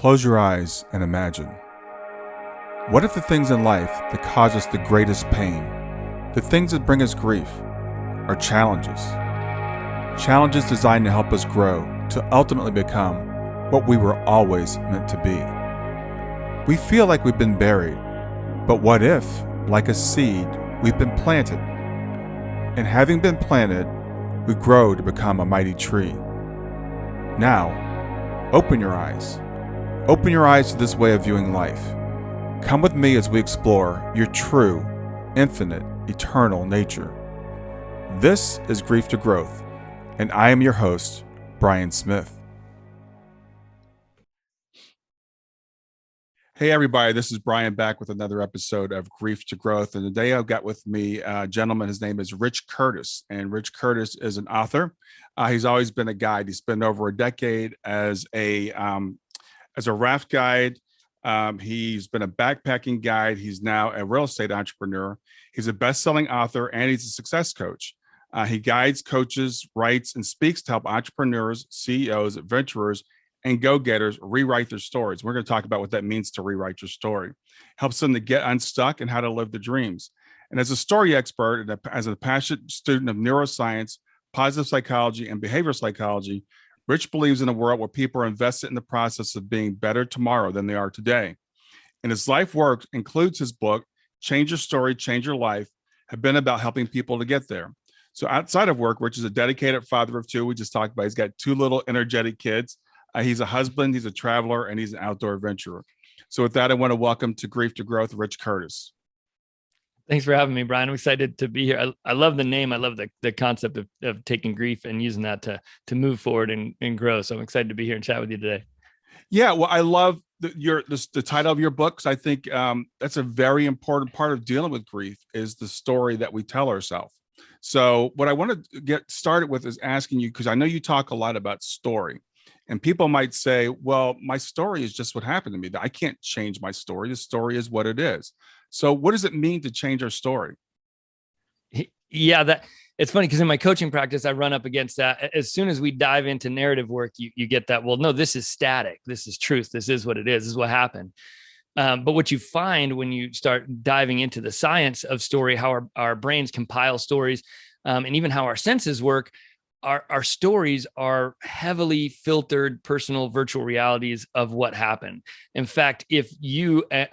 Close your eyes and imagine. What if the things in life that cause us the greatest pain, the things that bring us grief, are challenges? Challenges designed to help us grow, to ultimately become what we were always meant to be. We feel like we've been buried, but what if, like a seed, we've been planted? And having been planted, we grow to become a mighty tree. Now, open your eyes. Open your eyes to this way of viewing life. Come with me as we explore your true, infinite, eternal nature. This is Grief to Growth, and I am your host, Brian Smith. Hey everybody, this is Brian back with another episode of Grief to Growth. And today I've got with me a gentleman, his name is Rich Curtis. And Rich Curtis is an author. He's always been a guide. He spent over a decade as a raft guide. He's been a backpacking guide. He's now a real estate entrepreneur. He's a best-selling author and he's a success coach. He guides, coaches, writes, and speaks to help entrepreneurs, CEOs, adventurers, and go-getters rewrite their stories. We're going to talk about what that means to rewrite your story. Helps them to get unstuck and how to live their dreams. And as a story expert and as a passionate student of neuroscience, positive psychology, and behavioral psychology, Rich believes in a world where people are invested in the process of being better tomorrow than they are today. And his life work includes his book, Change Your Story, Change Your Life, have been about helping people to get there. So outside of work, Rich is a dedicated father of two. We just talked about, he's got two little energetic kids. He's a husband, he's a traveler, and he's an outdoor adventurer. So with that, I want to welcome to Grief to Growth, Rich Curtis. Thanks for having me, Brian. I'm excited to be here. I love the name. I love the concept of taking grief and using that to move forward and grow. So I'm excited to be here and chat with you today. Yeah, well, I love the title of your book, because I think that's a very important part of dealing with grief is the story that we tell ourselves. So what I want to get started with is asking you, because I know you talk a lot about story. And people might say, well, my story is just what happened to me. I can't change my story. The story is what it is. So what does it mean to change our story? Yeah, it's funny because in my coaching practice, I run up against that. As soon as we dive into narrative work, you get that, well, no, this is static. This is truth. This is what it is. This is what happened. But what you find when you start diving into the science of story, how our brains compile stories, and even how our senses work, our stories are heavily filtered personal virtual realities of what happened. In fact, if you and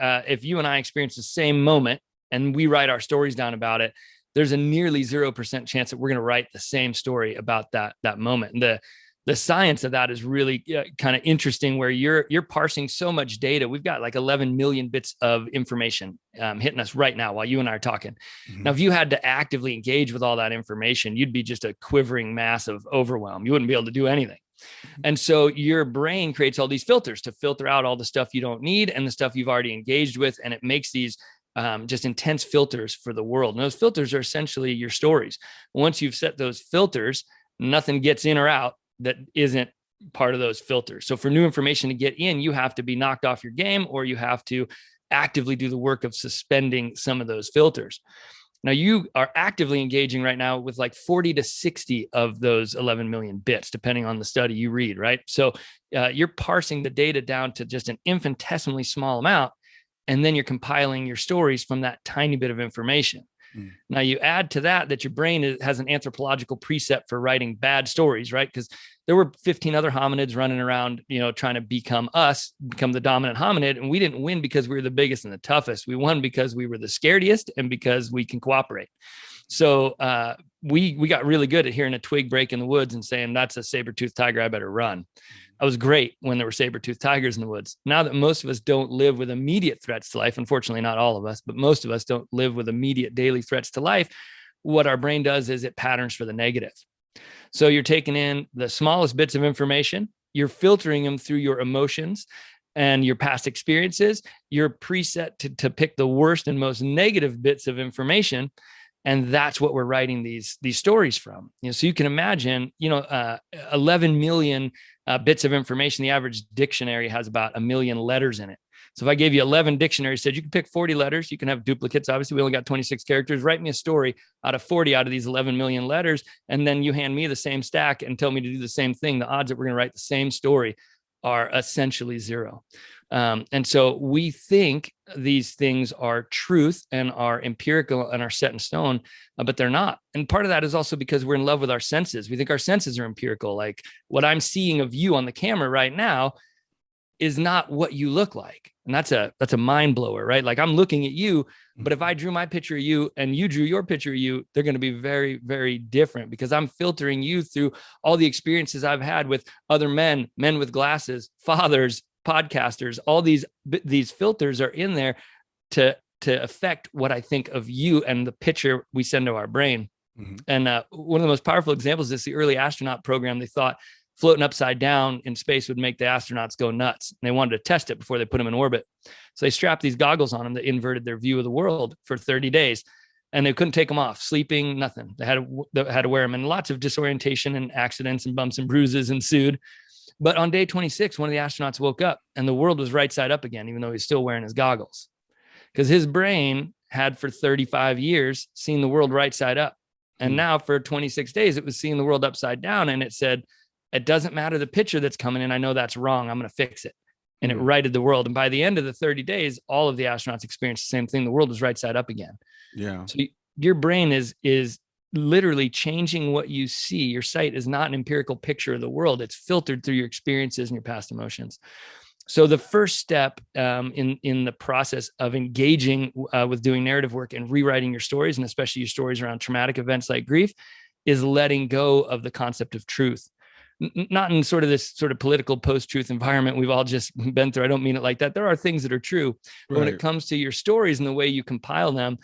I experience the same moment and we write our stories down about it, there's a nearly 0% chance that we're going to write the same story about that moment. And the science of that is really kind of interesting, where you're parsing so much data. We've got like 11 million bits of information hitting us right now while you and I are talking. Mm-hmm. Now, if you had to actively engage with all that information, you'd be just a quivering mass of overwhelm. You wouldn't be able to do anything. Mm-hmm. And so your brain creates all these filters to filter out all the stuff you don't need and the stuff you've already engaged with. And it makes these just intense filters for the world. And those filters are essentially your stories. Once you've set those filters, nothing gets in or out that isn't part of those filters. So for new information to get in, you have to be knocked off your game, or you have to actively do the work of suspending some of those filters. Now, you are actively engaging right now with like 40 to 60 of those 11 million bits, depending on the study you read, right? So you're parsing the data down to just an infinitesimally small amount, and then you're compiling your stories from that tiny bit of information. Now you add to that your brain has an anthropological preset for writing bad stories, right? Because there were 15 other hominids running around, trying to become the dominant hominid. And we didn't win because we were the biggest and the toughest. We won because we were the scariest and because we can cooperate. So we got really good at hearing a twig break in the woods and saying, that's a saber-toothed tiger, I better run. I was great when there were saber-toothed tigers in the woods. Now that most of us don't live with immediate threats to life, unfortunately, not all of us, but most of us don't live with immediate daily threats to life, what our brain does is it patterns for the negative. So you're taking in the smallest bits of information, you're filtering them through your emotions and your past experiences, you're preset to pick the worst and most negative bits of information. And that's what we're writing these stories from. So you can imagine, 11 million bits of information. The average dictionary has about 1 million letters in it. So if I gave you 11 dictionaries, said you can pick 40 letters, you can have duplicates. Obviously, we only got 26 characters. Write me a story out of 40 out of these 11 million letters. And then you hand me the same stack and tell me to do the same thing. The odds that we're going to write the same story are essentially zero. And so we think these things are truth and are empirical and are set in stone, but they're not. And part of that is also because we're in love with our senses. We think our senses are empirical. Like what I'm seeing of you on the camera right now is not what you look like. And that's a mind blower, right? Like I'm looking at you, but if I drew my picture of you and you drew your picture of you, they're going to be very, very different because I'm filtering you through all the experiences I've had with other men with glasses, fathers, podcasters. All these filters are in there to affect what I think of you and the picture we send to our brain. Mm-hmm. And one of the most powerful examples is the early astronaut program. They thought floating upside down in space would make the astronauts go nuts. And they wanted to test it before they put them in orbit. So they strapped these goggles on them that inverted their view of the world for 30 days. And they couldn't take them off, sleeping, nothing. They had to wear them. And lots of disorientation and accidents and bumps and bruises ensued. But on day 26, one of the astronauts woke up and the world was right side up again, even though he's still wearing his goggles. Because his brain had for 35 years seen the world right side up. And now for 26 days, it was seeing the world upside down. And it said, it doesn't matter the picture that's coming in. I know that's wrong. I'm going to fix it. And it righted the world. And by the end of the 30 days, all of the astronauts experienced the same thing. The world was right side up again. Yeah. So your brain is literally changing what you see. Your sight is not an empirical picture of the world. It's filtered through your experiences and your past emotions. So the first step in the process of engaging with doing narrative work and rewriting your stories, and especially your stories around traumatic events like grief, is letting go of the concept of truth. Not in sort of this sort of political post-truth environment we've all just been through. I don't mean it like that. There are things that are true. But when it comes to your stories and the way you compile them,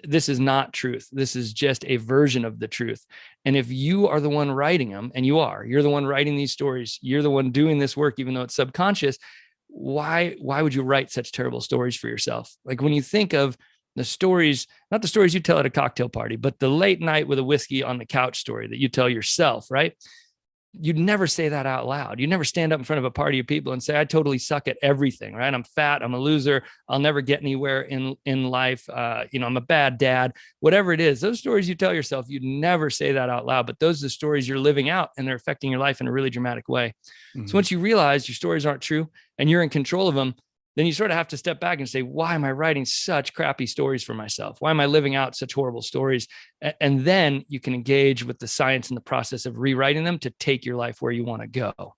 this is not truth. This is just a version of the truth. And if you are the one writing them, and you're the one writing these stories, you're the one doing this work, even though it's subconscious, why would you write such terrible stories for yourself? Like when you think of the stories, not the stories you tell at a cocktail party, but the late night with a whiskey on the couch story that you tell yourself, right? You'd never say that out loud. You never stand up in front of a party of people and say, I totally suck at everything, right? I'm fat. I'm a loser. I'll never get anywhere in life. I'm a bad dad, whatever it is. Those stories you tell yourself, you'd never say that out loud, but those are the stories you're living out and they're affecting your life in a really dramatic way. Mm-hmm. So once you realize your stories aren't true and you're in control of them, then you sort of have to step back and say, why am I writing such crappy stories for myself? Why am I living out such horrible stories? And then you can engage with the science and the process of rewriting them to take your life where you want to go.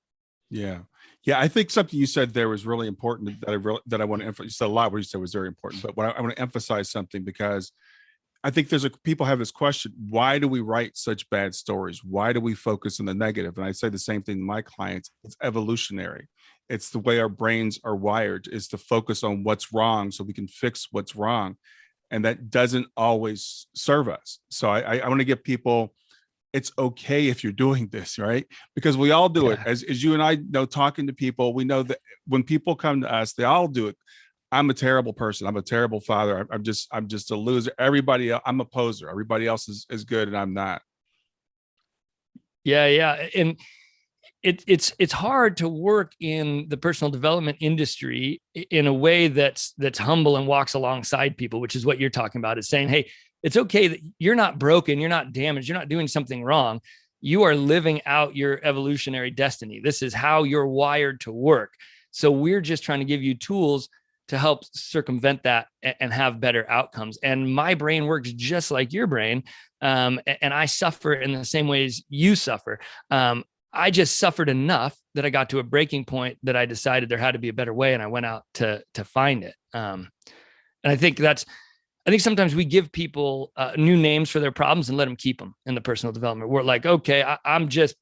Yeah. Yeah. I think something you said there was really important that I want to emphasize. You said a lot what you said was very important, but I want to emphasize something because I think people have this question, why do we write such bad stories? Why do we focus on the negative? And I say the same thing to my clients. It's evolutionary. It's the way our brains are wired, is to focus on what's wrong so we can fix what's wrong. And that doesn't always serve us. So I want to give people, it's okay if you're doing this, right? Because we all do it. As you and I know, talking to people, we know that when people come to us, they all do it. I'm a terrible person. I'm a terrible father. I'm just a loser. Everybody else, I'm a poser. Everybody else is good and I'm not. Yeah. And it's hard to work in the personal development industry in a way that's humble and walks alongside people, which is what you're talking about, is saying, hey, it's okay that you're not broken, you're not damaged, you're not doing something wrong. You are living out your evolutionary destiny. This is how you're wired to work. So we're just trying to give you tools to help circumvent that and have better outcomes. And my brain works just like your brain. And I suffer in the same ways you suffer. I just suffered enough that I got to a breaking point that I decided there had to be a better way. And I went out to find it. And I think sometimes we give people new names for their problems and let them keep them in the personal development. We're like, okay, I'm just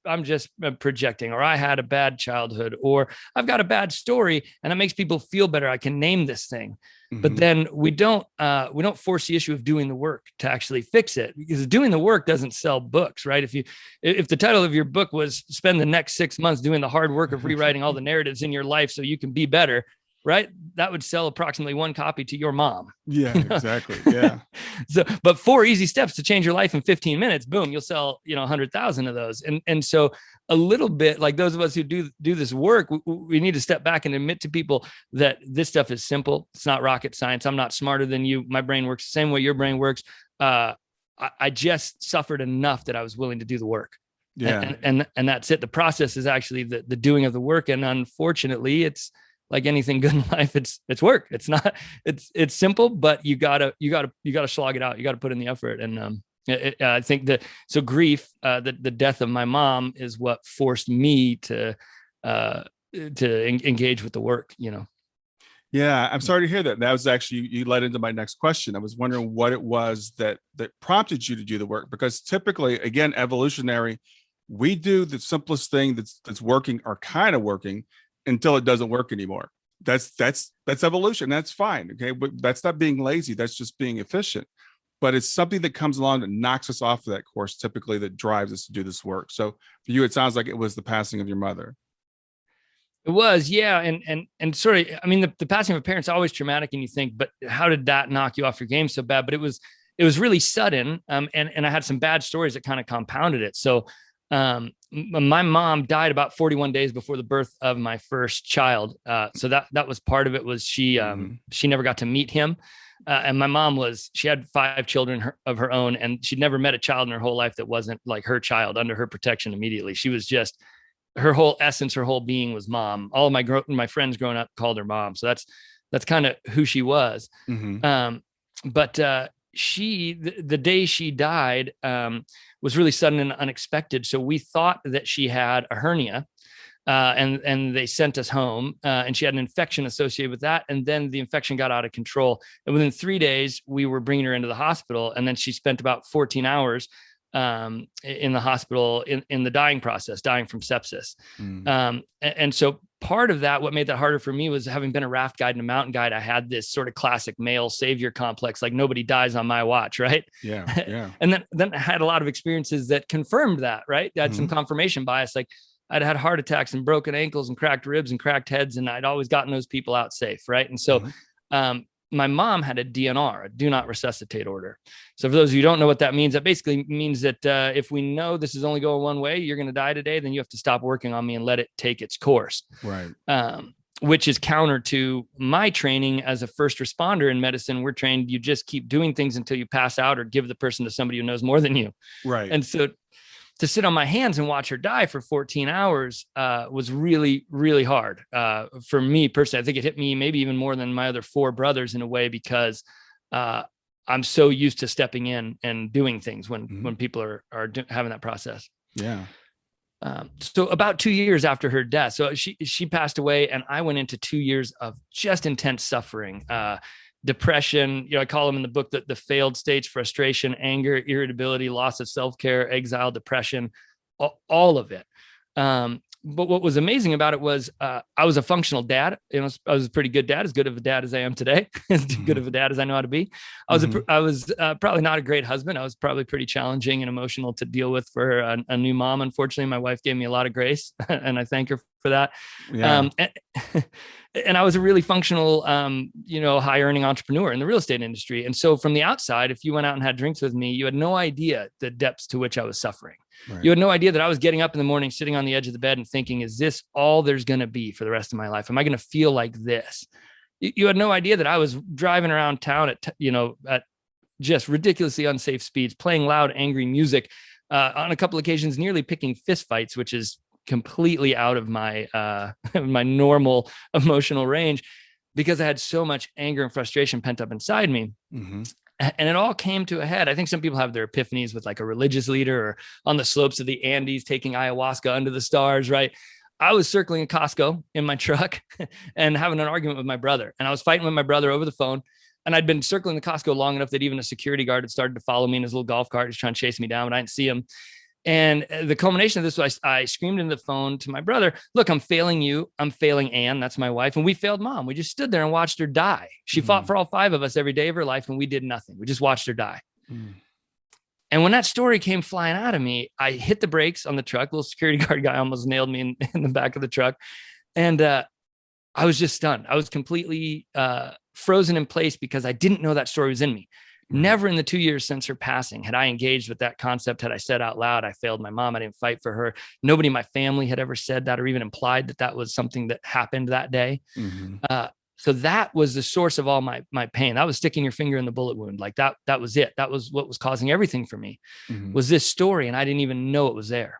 projecting, or I had a bad childhood, or I've got a bad story, and it makes people feel better. I can name this thing. Mm-hmm. But then we don't force the issue of doing the work to actually fix it, because doing the work doesn't sell books, right? If the title of your book was spend the next 6 months doing the hard work of rewriting all the narratives in your life so you can be better, right? That would sell approximately 1 copy to your mom. Yeah, exactly. Yeah. But 4 easy steps to change your life in 15 minutes, boom, you'll sell, 100,000 of those. And so a little bit like those of us who do this work, we need to step back and admit to people that this stuff is simple. It's not rocket science. I'm not smarter than you. My brain works the same way your brain works. I just suffered enough that I was willing to do the work. Yeah. And that's it. The process is actually the doing of the work. And unfortunately, it's like anything good in life. It's work. It's not, it's simple, but you gotta slog it out. You gotta put in the effort. And, I think that, so grief, the death of my mom is what forced me to engage with the work, Yeah, I'm sorry to hear that. That was actually, you led into my next question. I was wondering what it was that prompted you to do the work, because typically, again, evolutionary, we do the simplest thing that's working or kind of working until it doesn't work anymore. That's evolution. That's fine. Okay, but that's not being lazy. That's just being efficient. But it's something that comes along that knocks us off of that course, typically, that drives us to do this work. So for you, it sounds like it was the passing of your mother. It was, yeah. And sort of, I mean, the passing of a parent's always traumatic, and you think, but how did that knock you off your game so bad? But it was really sudden. And I had some bad stories that kind of compounded it. So my mom died about 41 days before the birth of my first child. So that was part of it. Was she never got to meet him. And my mom she had 5 children of her own, and she'd never met a child in her whole life that wasn't like her child, under her protection immediately. She was just, her whole essence, her whole being was mom. All of my friends growing up called her mom. So that's kind of who she was. But the day she died was really sudden and unexpected. So we thought that she had a hernia, and they sent us home, and she had an infection associated with that. And then the infection got out of control. And within 3 days, we were bringing her into the hospital. And then she spent about 14 hours in the hospital in the dying process, dying from sepsis. And so part of that, what made that harder for me, was having been a raft guide and a mountain guide, I had this sort of classic male savior complex, like nobody dies on my watch. Right. Yeah. And then I had a lot of experiences that confirmed that, right. I had some confirmation bias. Like I'd had heart attacks and broken ankles and cracked ribs and cracked heads, and I'd always gotten those people out safe. Right. And so, my mom had a DNR, a do not resuscitate order. So for those of you who don't know what that means, that basically means that if we know this is only going one way, you're going to die today, then you have to stop working on me and let it take its course. Right. Which is counter to my training as a first responder in medicine. We're trained, you just keep doing things until you pass out or give the person to somebody who knows more than you. Right. And so to sit on my hands and watch her die for 14 hours was really, really hard for me personally. I think it hit me maybe even more than my other 4 brothers in a way, because I'm so used to stepping in and doing things when people are having that process. Yeah. So about 2 years after her death, so she passed away, and I went into 2 years of just intense suffering, depression. I call them in the book the failed states: frustration, anger, irritability, loss of self-care, exile, depression, all of it. But what was amazing about it was I was a functional dad. I was a pretty good dad, as good of a dad as I am today, as good of a dad as I know how to be. I was probably not a great husband. I was probably pretty challenging and emotional to deal with for a new mom. Unfortunately, my wife gave me a lot of grace, and I thank her for that. Yeah. And I was a really functional, high earning entrepreneur in the real estate industry. And so from the outside, if you went out and had drinks with me, you had no idea the depths to which I was suffering. Right. You had no idea that I was getting up in the morning, sitting on the edge of the bed and thinking, is this all there's going to be for the rest of my life? Am I going to feel like this? You had no idea that I was driving around town at just ridiculously unsafe speeds, playing loud, angry music, on a couple of occasions, nearly picking fistfights, which is completely out of my my normal emotional range, because I had so much anger and frustration pent up inside me. And it all came to a head. I think some people have their epiphanies with like a religious leader, or on the slopes of the Andes taking ayahuasca under the stars, right? I was circling a Costco in my truck and having an argument with my brother. And I was fighting with my brother over the phone. And I'd been circling the Costco long enough that even a security guard had started to follow me in his little golf cart. He's trying to chase me down, but I didn't see him. And the culmination of this was I screamed into the phone to my brother, look, I'm failing you. I'm failing Ann. That's my wife. And we failed mom. We just stood there and watched her die. She fought for all 5 of us every day of her life, and we did nothing. We just watched her die. And when that story came flying out of me, I hit the brakes on the truck. Little security guard guy almost nailed me in the back of the truck. And I was just stunned. I was completely frozen in place, because I didn't know that story was in me. Never in the 2 years since her passing had I engaged with that concept. Had I said out loud, I failed my mom, I didn't fight for her. Nobody in my family had ever said that, or even implied that that was something that happened that day. So that was the source of all my pain. That was sticking your finger in the bullet wound. Like that was it. That was what was causing everything for me, was this story. And I didn't even know it was there.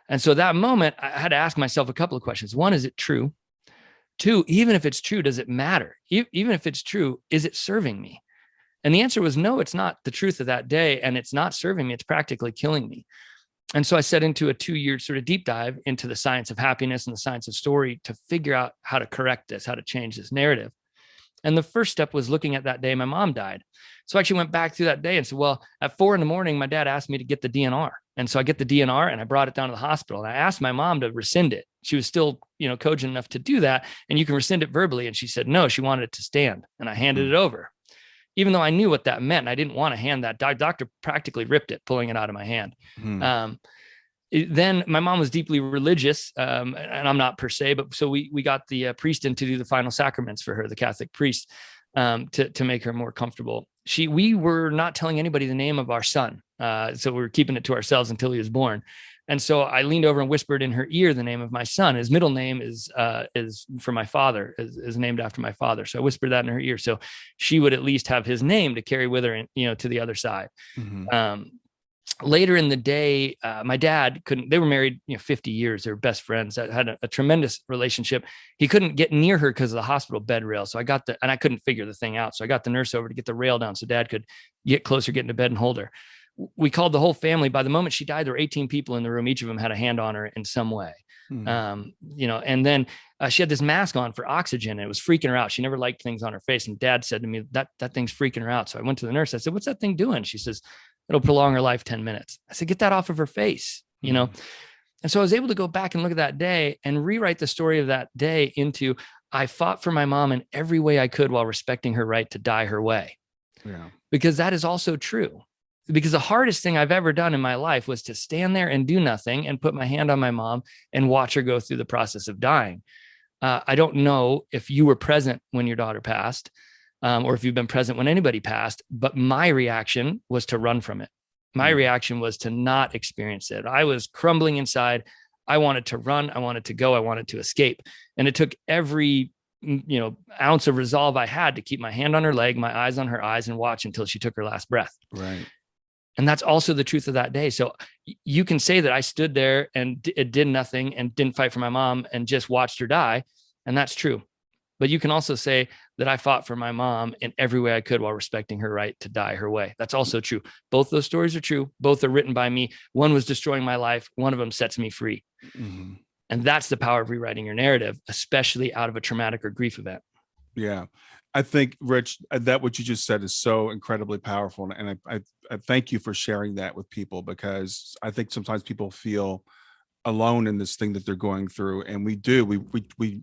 And so that moment, I had to ask myself a couple of questions. One, is it true? Two, even if it's true, does it matter? Even if it's true, is it serving me? And the answer was no, it's not the truth of that day. And it's not serving me. It's practically killing me. And so I set into a 2-year sort of deep dive into the science of happiness and the science of story to figure out how to correct this, how to change this narrative. And the first step was looking at that day my mom died. So I actually went back through that day and said, well, at 4 a.m, my dad asked me to get the DNR. And so I get the DNR and I brought it down to the hospital. And I asked my mom to rescind it. She was still, cogent enough to do that. And you can rescind it verbally. And she said, no, she wanted it to stand. And I handed it over, even though I knew what that meant. I didn't want to hand that. Doctor practically ripped it, pulling it out of my hand. Then my mom was deeply religious, and I'm not per se, but so we got the priest in to do the final sacraments for her, the Catholic priest, to make her more comfortable. We were not telling anybody the name of our son, so we were keeping it to ourselves until he was born. And so I leaned over and whispered in her ear the name of my son. His middle name is for my father, is named after my father. So I whispered that in her ear, so she would at least have his name to carry with her, to the other side. Later in the day, my dad they were married, 50 years. They were best friends that had a tremendous relationship. He couldn't get near her because of the hospital bed rail. So and I couldn't figure the thing out. So I got the nurse over to get the rail down so dad could get closer, get into bed and hold her. We called the whole family. By the moment she died, there were 18 people in the room. Each of them had a hand on her in some way. And then she had this mask on for oxygen. And it was freaking her out. She never liked things on her face. And dad said to me, that thing's freaking her out. So I went to the nurse. I said, what's that thing doing? She says, it'll prolong her life 10 minutes. I said, get that off of her face, And so I was able to go back and look at that day and rewrite the story of that day into, I fought for my mom in every way I could while respecting her right to die her way. Yeah. Because that is also true. Because the hardest thing I've ever done in my life was to stand there and do nothing and put my hand on my mom and watch her go through the process of dying. I don't know if you were present when your daughter passed, or if you've been present when anybody passed, but my reaction was to run from it. My reaction was to not experience it. I was crumbling inside. I wanted to run. I wanted to go. I wanted to escape. And it took every, ounce of resolve I had to keep my hand on her leg, my eyes on her eyes, and watch until she took her last breath. Right. And that's also the truth of that day. So you can say that I stood there and it did nothing and didn't fight for my mom and just watched her die. And that's true. But you can also say that I fought for my mom in every way I could while respecting her right to die her way. That's also true. Both those stories are true. Both are written by me. One was destroying my life. One of them sets me free. And that's the power of rewriting your narrative, especially out of a traumatic or grief event. Yeah. I think, Rich, that what you just said is so incredibly powerful. And I thank you for sharing that with people, because I think sometimes people feel alone in this thing that they're going through. And we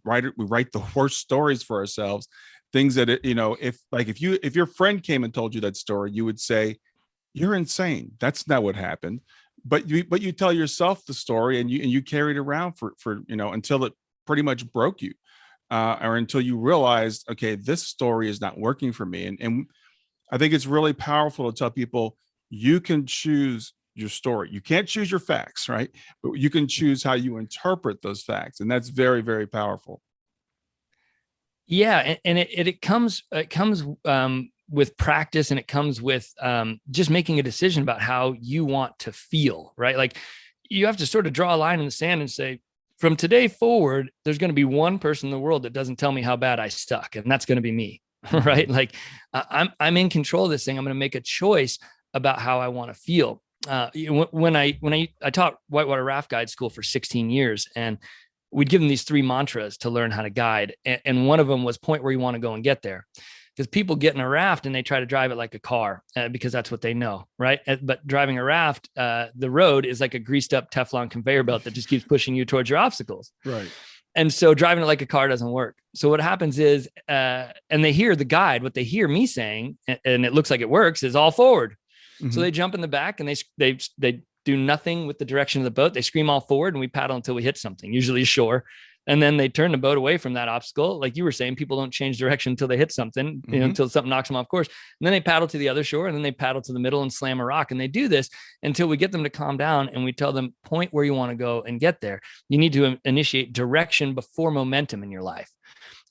write the worst stories for ourselves, things that, if your friend came and told you that story, you would say, you're insane. That's not what happened. But you tell yourself the story and you carry it around for until it pretty much broke you. Or until you realized, okay, this story is not working for me. And I think it's really powerful to tell people you can choose your story. You can't choose your facts, right? But you can choose how you interpret those facts. And that's very, very powerful. Yeah. And it comes with practice, and it comes with just making a decision about how you want to feel, right? Like you have to sort of draw a line in the sand and say, from today forward, there's going to be one person in the world that doesn't tell me how bad I suck, and that's going to be me, right? Like I'm in control of this thing. I'm going to make a choice about how I want to feel. When I taught whitewater raft guide school for 16 years, and we'd give them these 3 mantras to learn how to guide, and one of them was point where you want to go and get there. Because people get in a raft and they try to drive it like a car because that's what they know, right? But driving a raft, the road is like a greased up Teflon conveyor belt that just keeps pushing you towards your obstacles. Right. And so driving it like a car doesn't work. So what happens is, and they hear the guide, what they hear me saying, and it looks like it works, is all forward. Mm-hmm. So they jump in the back and they do nothing with the direction of the boat. They scream all forward, and we paddle until we hit something, usually shore. And then they turn the boat away from that obstacle. Like you were saying, people don't change direction until they hit something, until something knocks them off course. And then they paddle to the other shore, and then they paddle to the middle and slam a rock. And they do this until we get them to calm down, and we tell them, point where you want to go and get there. You need to initiate direction before momentum in your life.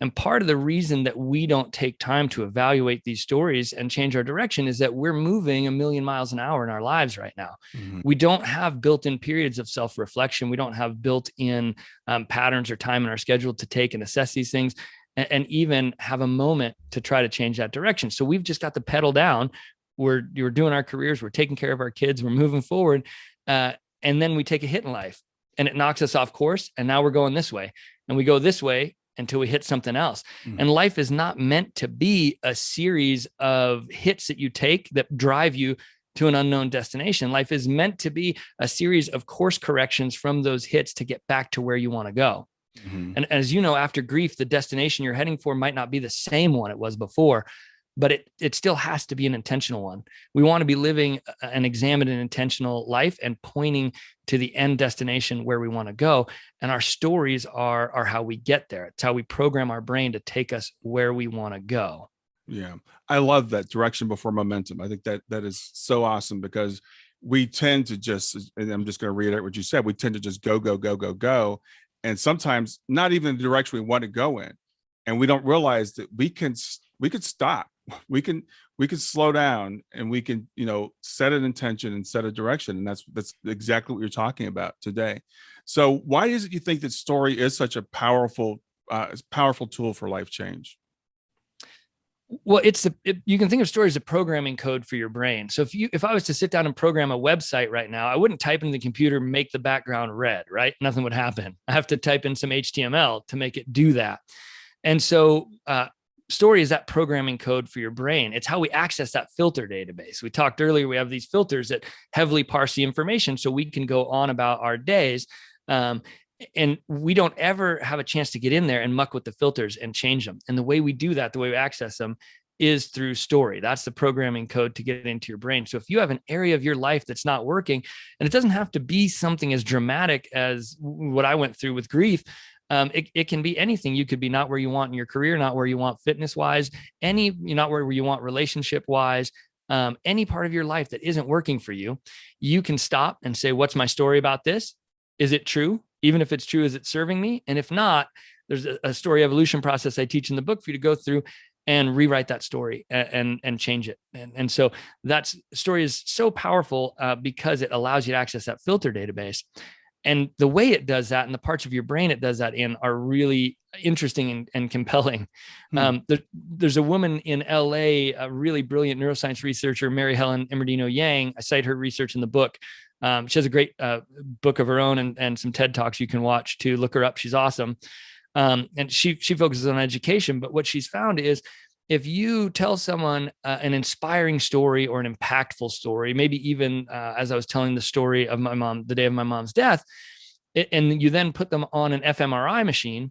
And part of the reason that we don't take time to evaluate these stories and change our direction is that we're moving 1,000,000 miles an hour in our lives right now. Mm-hmm. We don't have built-in periods of self-reflection. We don't have built-in patterns or time in our schedule to take and assess these things and even have a moment to try to change that direction. So we've just got the pedal down. We're doing our careers. We're taking care of our kids. We're moving forward. And then we take a hit in life and it knocks us off course. And now we're going this way, and we go this way until we hit something else. Mm. And life is not meant to be a series of hits that you take that drive you to an unknown destination. Life is meant to be a series of course corrections from those hits to get back to where you want to go. Mm-hmm. And as you know, after grief, the destination you're heading for might not be the same one it was before, but it still has to be an intentional one. We want to be living an examined and intentional life and pointing to the end destination where we want to go. And our stories are how we get there. It's how we program our brain to take us where we want to go. Yeah. I love that, direction before momentum. I think that is so awesome, because we tend to just, and I'm just going to reiterate what you said, we tend to just go, go, go, go, go. And sometimes not even the direction we want to go in. And we don't realize that we could stop. We can slow down, and we can, set an intention and set a direction. And that's exactly what you're talking about today. So why is it you think that story is such a powerful tool for life change? Well, you can think of story as a programming code for your brain. So if I was to sit down and program a website right now, I wouldn't type into the computer, make the background red, right? Nothing would happen. I have to type in some HTML to make it do that. And so story is that programming code for your brain. It's how we access that filter database. We talked earlier, we have these filters that heavily parse the information so we can go on about our days. And we don't ever have a chance to get in there and muck with the filters and change them. And the way we do that, the way we access them, is through story. That's the programming code to get into your brain. So if you have an area of your life that's not working, and it doesn't have to be something as dramatic as what I went through with grief, it can be anything. You could be not where you want in your career, not where you want fitness wise, not where you want relationship wise, any part of your life that isn't working for you. You can stop and say, what's my story about this? Is it true? Even if it's true, is it serving me? And if not, there's a story evolution process I teach in the book for you to go through and rewrite that story and change it. And so that story is so powerful because it allows you to access that filter database. And the way it does that and the parts of your brain it does that in are really interesting and compelling. There's a woman in LA, a really brilliant neuroscience researcher, Mary Helen Immordino-Yang. I cite her research in the book. She has a great book of her own and some TED Talks you can watch to look her up. She's awesome. And she focuses on education. But what she's found is if you tell someone an inspiring story or an impactful story, maybe even as I was telling the story of my mom, the day of my mom's death, and you then put them on an fMRI machine,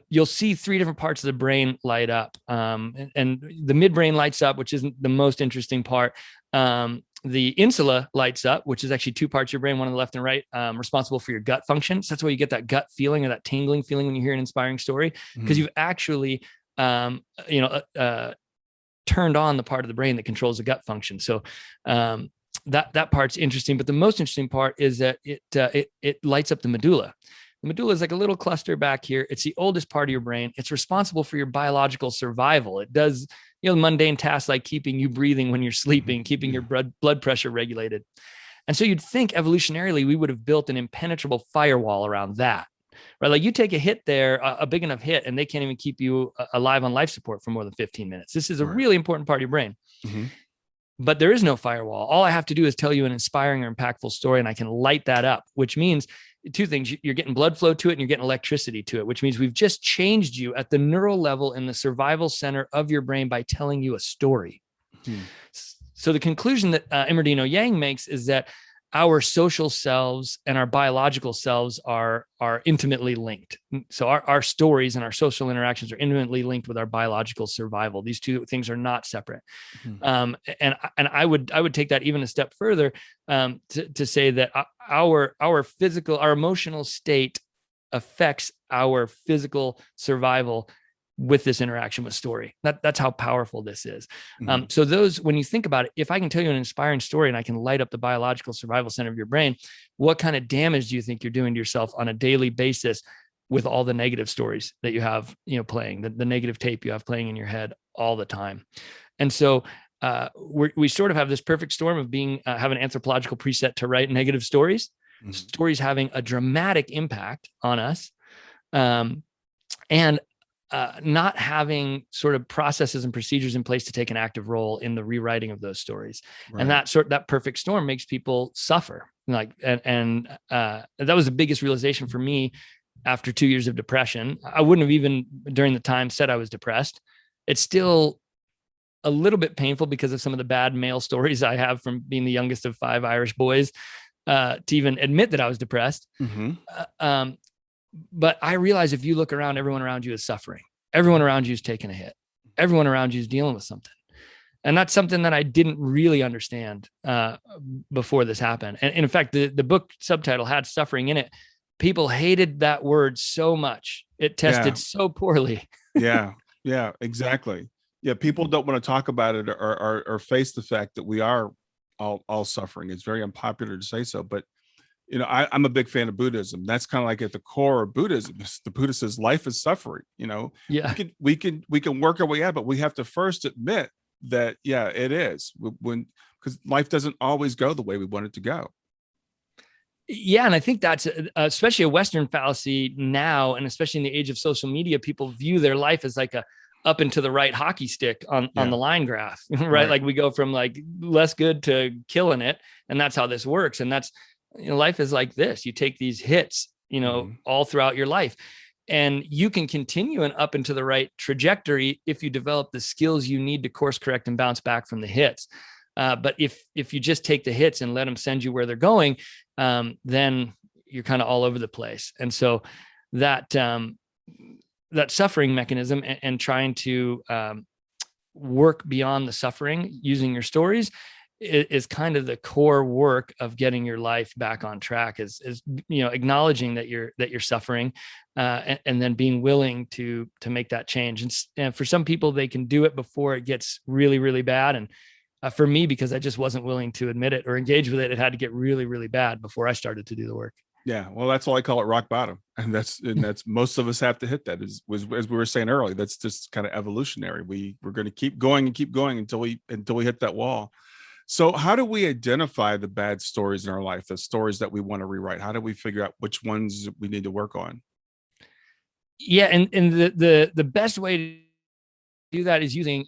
you'll see 3 different parts of the brain light up. And the midbrain lights up, which isn't the most interesting part. The insula lights up, which is actually 2 parts of your brain, one on the left and right, responsible for your gut function. So that's why you get that gut feeling or that tingling feeling when you hear an inspiring story, because you've actually, turned on the part of the brain that controls the gut function. So that part's interesting. But the most interesting part is that it lights up the medulla. The medulla is like a little cluster back here. It's the oldest part of your brain. It's responsible for your biological survival. It does, mundane tasks like keeping you breathing when you're sleeping, keeping your blood pressure regulated. And so you'd think evolutionarily, we would have built an impenetrable firewall around that, right? Like you take a hit there, a big enough hit, and they can't even keep you alive on life support for more than 15 minutes. This is a really important part of your brain. Mm-hmm. But there is no firewall. All I have to do is tell you an inspiring or impactful story, and I can light that up, which means 2 things. You're getting blood flow to it and you're getting electricity to it, which means we've just changed you at the neural level in the survival center of your brain by telling you a story. So the conclusion that Immordino-Yang makes is that our social selves and our biological selves are intimately linked. So our stories and our social interactions are intimately linked with our biological survival. These 2 things are not separate. And I would take that even a step further to say that our emotional state affects our physical survival with this interaction with story. That's how powerful this is. So when you think about it, if I can tell you an inspiring story and I can light up the biological survival center of your brain, what kind of damage do you think you're doing to yourself on a daily basis with all the negative stories that you have, playing, the negative tape you have playing in your head all the time. And so we sort of have this perfect storm of being have an anthropological preset to write negative stories, stories having a dramatic impact on us, and not having sort of processes and procedures in place to take an active role in the rewriting of those stories. Right. And that perfect storm makes people suffer. And that was the biggest realization for me after 2 years of depression. I wouldn't have even during the time said I was depressed. It's still a little bit painful because of some of the bad male stories I have from being the youngest of 5 Irish boys, to even admit that I was depressed. But I realize if you look around, everyone around you is suffering. Everyone around you is taking a hit. Everyone around you is dealing with something. And that's something that I didn't really understand before this happened. And in fact, the book subtitle had suffering in it. People hated that word so much. It tested so poorly. Yeah, exactly. Yeah, people don't want to talk about it or face the fact that we are all suffering. It's very unpopular to say so, but I'm a big fan of Buddhism. That's kind of like at the core of Buddhism. The Buddha says life is suffering. We can work our way out, but we have to first admit that it is, because life doesn't always go the way we want it to go. Yeah, and I think that's especially a Western fallacy now, and especially in the age of social media, people view their life as like a up and to the right hockey stick on the line graph, right? Like we go from like less good to killing it, and that's how this works. And that's life is like this. You take these hits, all throughout your life, and you can continue an up and to the right trajectory if you develop the skills you need to course correct and bounce back from the hits. But if you just take the hits and let them send you where they're going, then you're kind of all over the place. And so that suffering mechanism and trying to work beyond the suffering using your stories is kind of the core work of getting your life back on track, is acknowledging that you're suffering, and then being willing to make that change. And for some people, they can do it before it gets really, really bad. And for me, because I just wasn't willing to admit it or engage with it, it had to get really, really bad before I started to do the work. Yeah, well, that's all I call it, rock bottom, and that's most of us have to hit that. As we were saying earlier, that's just kind of evolutionary. We're going to keep going until we hit that wall. So, how do we identify the bad stories in our life, the stories that we want to rewrite? How do we figure out which ones we need to work on? Yeah, and the best way to do that is using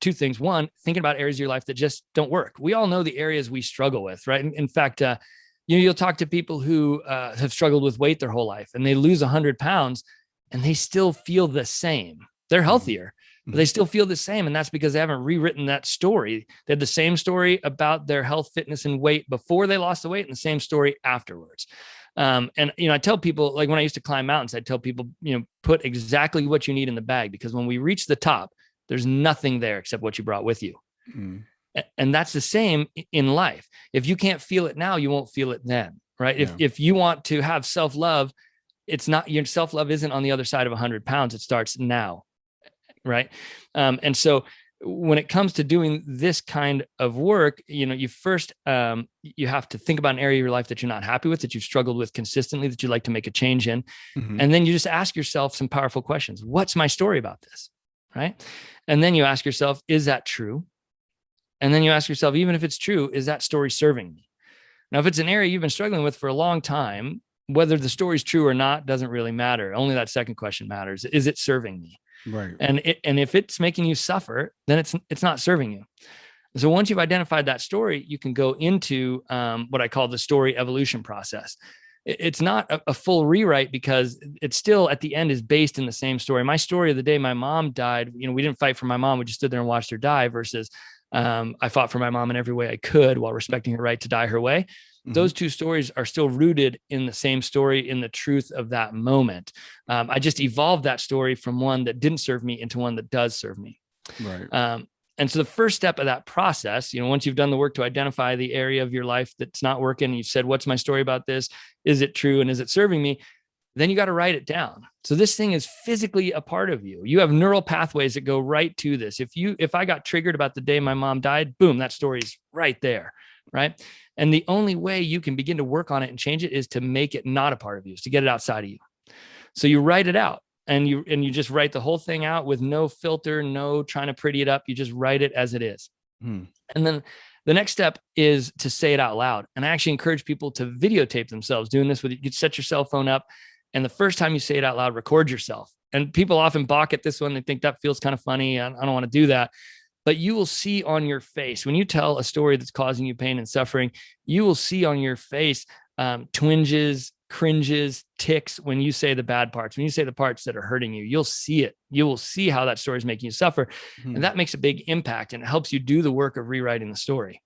two things. One, thinking about areas of your life that just don't work. We all know the areas we struggle with, right? In fact, you'll talk to people who have struggled with weight their whole life, and they lose 100 pounds and they still feel the same. They're healthier, but they still feel the same. And that's because they haven't rewritten that story. They had the same story about their health, fitness, and weight before they lost the weight, and the same story afterwards. And I tell people, like when I used to climb mountains, I'd tell people, put exactly what you need in the bag, because when we reach the top, there's nothing there except what you brought with you. And that's the same in life. If you can't feel it now, you won't feel it then, right? Yeah. If you want to have self-love, it's not, your self-love isn't on the other side of 100 pounds. It starts now, right? And so when it comes to doing this kind of work, you first, you have to think about an area of your life that you're not happy with, that you've struggled with consistently, that you'd like to make a change in. And then you just ask yourself some powerful questions. What's my story about this, right? And then you ask yourself, is that true? And then you ask yourself, even if it's true, is that story serving me? Now, if it's an area you've been struggling with for a long time, whether the story's true or not doesn't really matter. Only that second question matters. Is it serving me? Right. And if it's making you suffer, then it's not serving you. So once you've identified that story, you can go into what I call the story evolution process. It's not a full rewrite, because it's still at the end is based in the same story. My story of the day my mom died, we didn't fight for my mom. We just stood there and watched her die, versus I fought for my mom in every way I could while respecting her right to die her way. Those two stories are still rooted in the same story, in the truth of that moment. I just evolved that story from one that didn't serve me into one that does serve me. Right. And so the first step of that process, once you've done the work to identify the area of your life that's not working, you've said, what's my story about this? Is it true? And is it serving me? Then you got to write it down. So this thing is physically a part of you. You have neural pathways that go right to this. If I got triggered about the day my mom died, boom, that story's right there. Right. And the only way you can begin to work on it and change it is to make it not a part of you, is to get it outside of you. So you write it out, and you just write the whole thing out with no filter, no trying to pretty it up. You just write it as it is. And then the next step is to say it out loud. And I actually encourage people to videotape themselves doing this. You set your cell phone up, and the first time you say it out loud, record yourself. And people often balk at this one. They think that feels kind of funny. I don't want to do that. But you will see on your face, when you tell a story that's causing you pain and suffering, you will see on your face twinges, cringes, ticks when you say the bad parts. When you say the parts that are hurting you, you'll see it. You will see how that story is making you suffer. And that makes a big impact, and it helps you do the work of rewriting the story.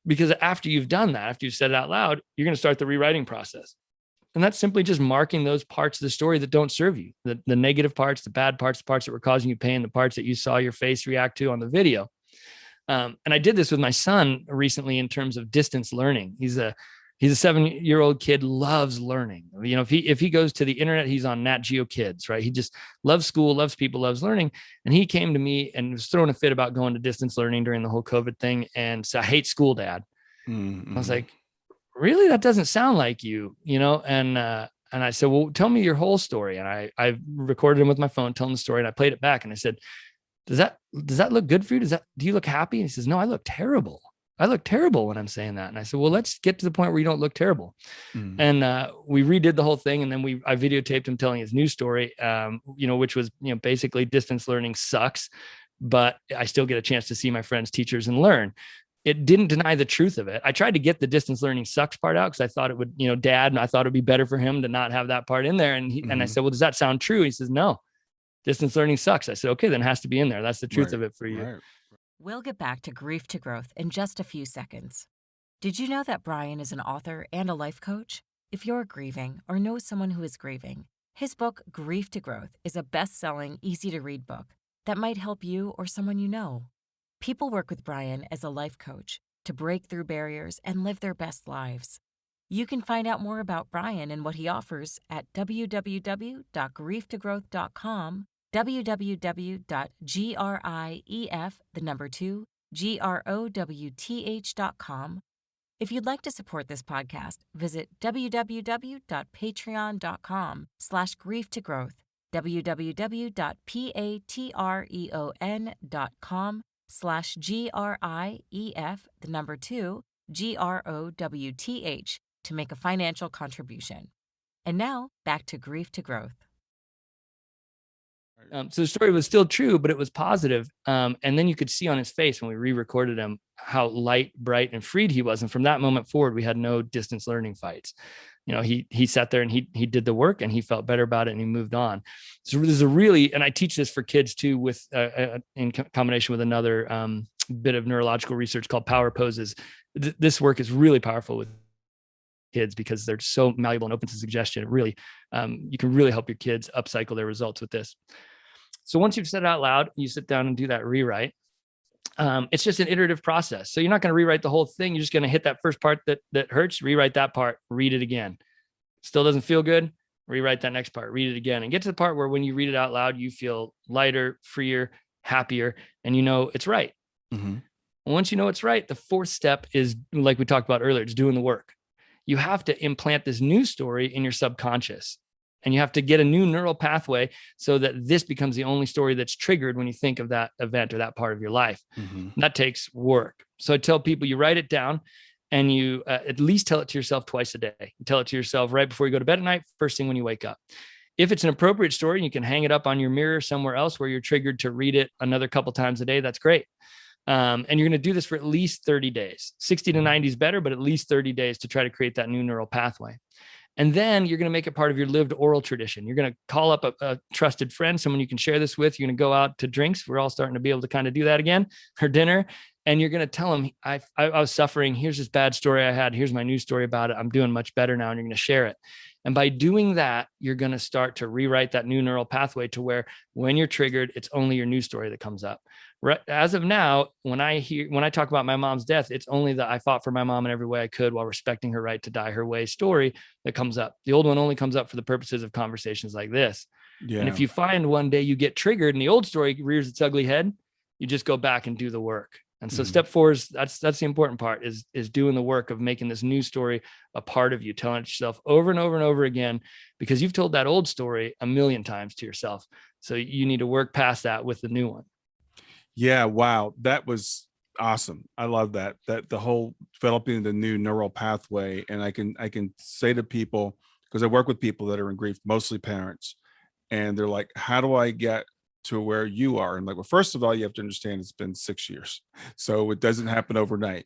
Because after you've done that, after you've said it out loud, you're going to start the rewriting process. And that's simply just marking those parts of the story that don't serve you, the negative parts, the bad parts, the parts that were causing you pain, the parts that you saw your face react to on the video. And I did this with my son recently in terms of distance learning. He's a 7-year-old kid, loves learning. You know, if he goes to the internet, he's on Nat Geo Kids, right? He just loves school, loves people, loves learning. And he came to me and was throwing a fit about going to distance learning during the whole COVID thing. And so, I hate school, Dad. I was like, really? That doesn't sound like you, And I said, well, tell me your whole story. And I recorded him with my phone, telling the story, and I played it back. And I said, does that look good for you? Do you look happy? And he says, no, I look terrible. I look terrible when I'm saying that. And I said, well, let's get to the point where you don't look terrible. And we redid the whole thing. And then I videotaped him telling his new story, which was, basically distance learning sucks, but I still get a chance to see my friends, teachers, and learn. It didn't deny the truth of it. I tried to get the distance learning sucks part out because I thought it would, Dad, and I thought it'd be better for him to not have that part in there. And and I said, well, does that sound true? He says, no, distance learning sucks. I said, okay, then it has to be in there. That's the truth of it for you. Right. We'll get back to Grief to Growth in just a few seconds. Did you know that Brian is an author and a life coach? If you're grieving or know someone who is grieving, his book, Grief to Growth, is a best-selling, easy-to-read book that might help you or someone you know. People work with Brian as a life coach to break through barriers and live their best lives. You can find out more about Brian and what he offers at www.grieftogrowth.com, www.growth.com. If you'd like to support this podcast, visit www.patreon.com/grieftogrowth, www.patreon.com/GRIEF, to make a financial contribution. And now, back to Grief to Growth. So the story was still true, but it was positive. And then you could see on his face when we re-recorded him how light, bright, and freed he was. And from that moment forward, we had no distance learning fights. He sat there and he did the work, and he felt better about it, and he moved on. So there's and I teach this for kids too, with in combination with another bit of neurological research called power poses. This work is really powerful with kids because they're so malleable and open to suggestion. It really, you can really help your kids upcycle their results with this. So once you've said it out loud, you sit down and do that rewrite. It's just an iterative process. So you're not going to rewrite the whole thing. You're just going to hit that first part that hurts, rewrite that part, read it again. Still doesn't feel good, rewrite that next part, read it again, and get to the part where when you read it out loud, you feel lighter, freer, happier, and it's right. Once you know it's right, the fourth step is, like we talked about earlier, it's doing the work. You have to implant this new story in your subconscious, and you have to get a new neural pathway so that this becomes the only story that's triggered when you think of that event or that part of your life. That takes work. So I tell people, you write it down, and you at least tell it to yourself twice a day. You tell it to yourself right before you go to bed at night, first thing when you wake up. If it's an appropriate story, you can hang it up on your mirror somewhere else where you're triggered to read it another couple times a day. That's great. And you're going to do this for at least 30 days. 60 to 90 is better, but at least 30 days to try to create that new neural pathway. And then you're going to make it part of your lived oral tradition. You're going to call up a trusted friend, someone you can share this with. You're going to go out to drinks. We're all starting to be able to kind of do that again, or dinner. And you're going to tell them, I was suffering. Here's this bad story I had. Here's my new story about it. I'm doing much better now. And you're going to share it. And by doing that, you're going to start to rewrite that new neural pathway to where when you're triggered, it's only your new story that comes up. Right. As of now, when I talk about my mom's death, it's only that I fought for my mom in every way I could while respecting her right to die her way story that comes up. The old one only comes up for the purposes of conversations like this. Yeah. And if you find one day you get triggered and the old story rears its ugly head, you just go back and do the work. And so step 4 is that's the important part, is doing the work of making this new story a part of you, telling it to yourself over and over and over again, because you've told that old story a million times to yourself. So you need to work past that with the new one. Yeah. Wow. That was awesome. I love that the whole developing the new neural pathway. And I can say to people, because I work with people that are in grief, mostly parents, and they're like, how do I get to where you are? And like, well, first of all, you have to understand it's been 6 years. So it doesn't happen overnight.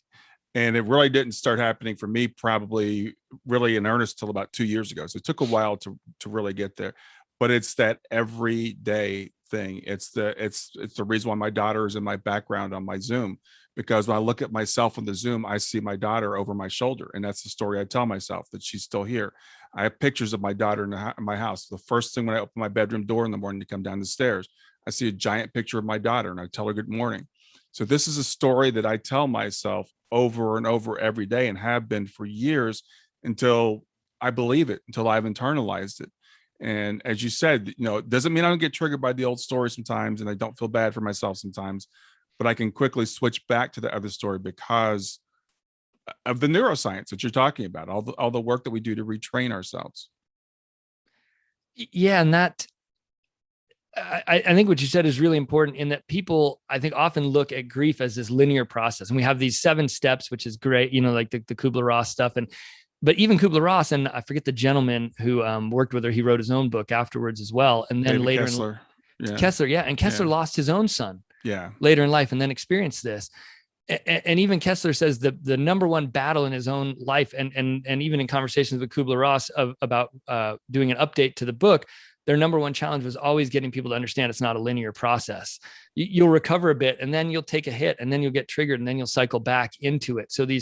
And it really didn't start happening for me, probably really in earnest, till about 2 years ago. So it took a while to really get there. But it's that everyday thing. It's the reason why my daughter is in my background on my Zoom, because when I look at myself on the Zoom, I see my daughter over my shoulder. And that's the story I tell myself, that she's still here. I have pictures of my daughter in my house. The first thing when I open my bedroom door in the morning to come down the stairs, I see a giant picture of my daughter and I tell her good morning. So this is a story that I tell myself over and over every day, and have been for years, until I believe it, until I've internalized it. And as you said, it doesn't mean I don't get triggered by the old story sometimes, and I don't feel bad for myself sometimes, but I can quickly switch back to the other story because of the neuroscience that you're talking about, all the work that we do to retrain ourselves. Yeah. And that, I think what you said is really important, in that people, I think, often look at grief as this linear process. And we have these 7 steps, which is great, like the Kubler-Ross stuff. But even Kubler-Ross, and I forget the gentleman who worked with her, he wrote his own book afterwards as well. And then David later Kessler. Kessler. Yeah. And Kessler lost his own son later in life, and then experienced this. And even Kessler says the number one battle in his own life, and even in conversations with Kubler-Ross about doing an update to the book, their number one challenge was always getting people to understand it's not a linear process. You'll recover a bit, and then you'll take a hit, and then you'll get triggered, and then you'll cycle back into it. So the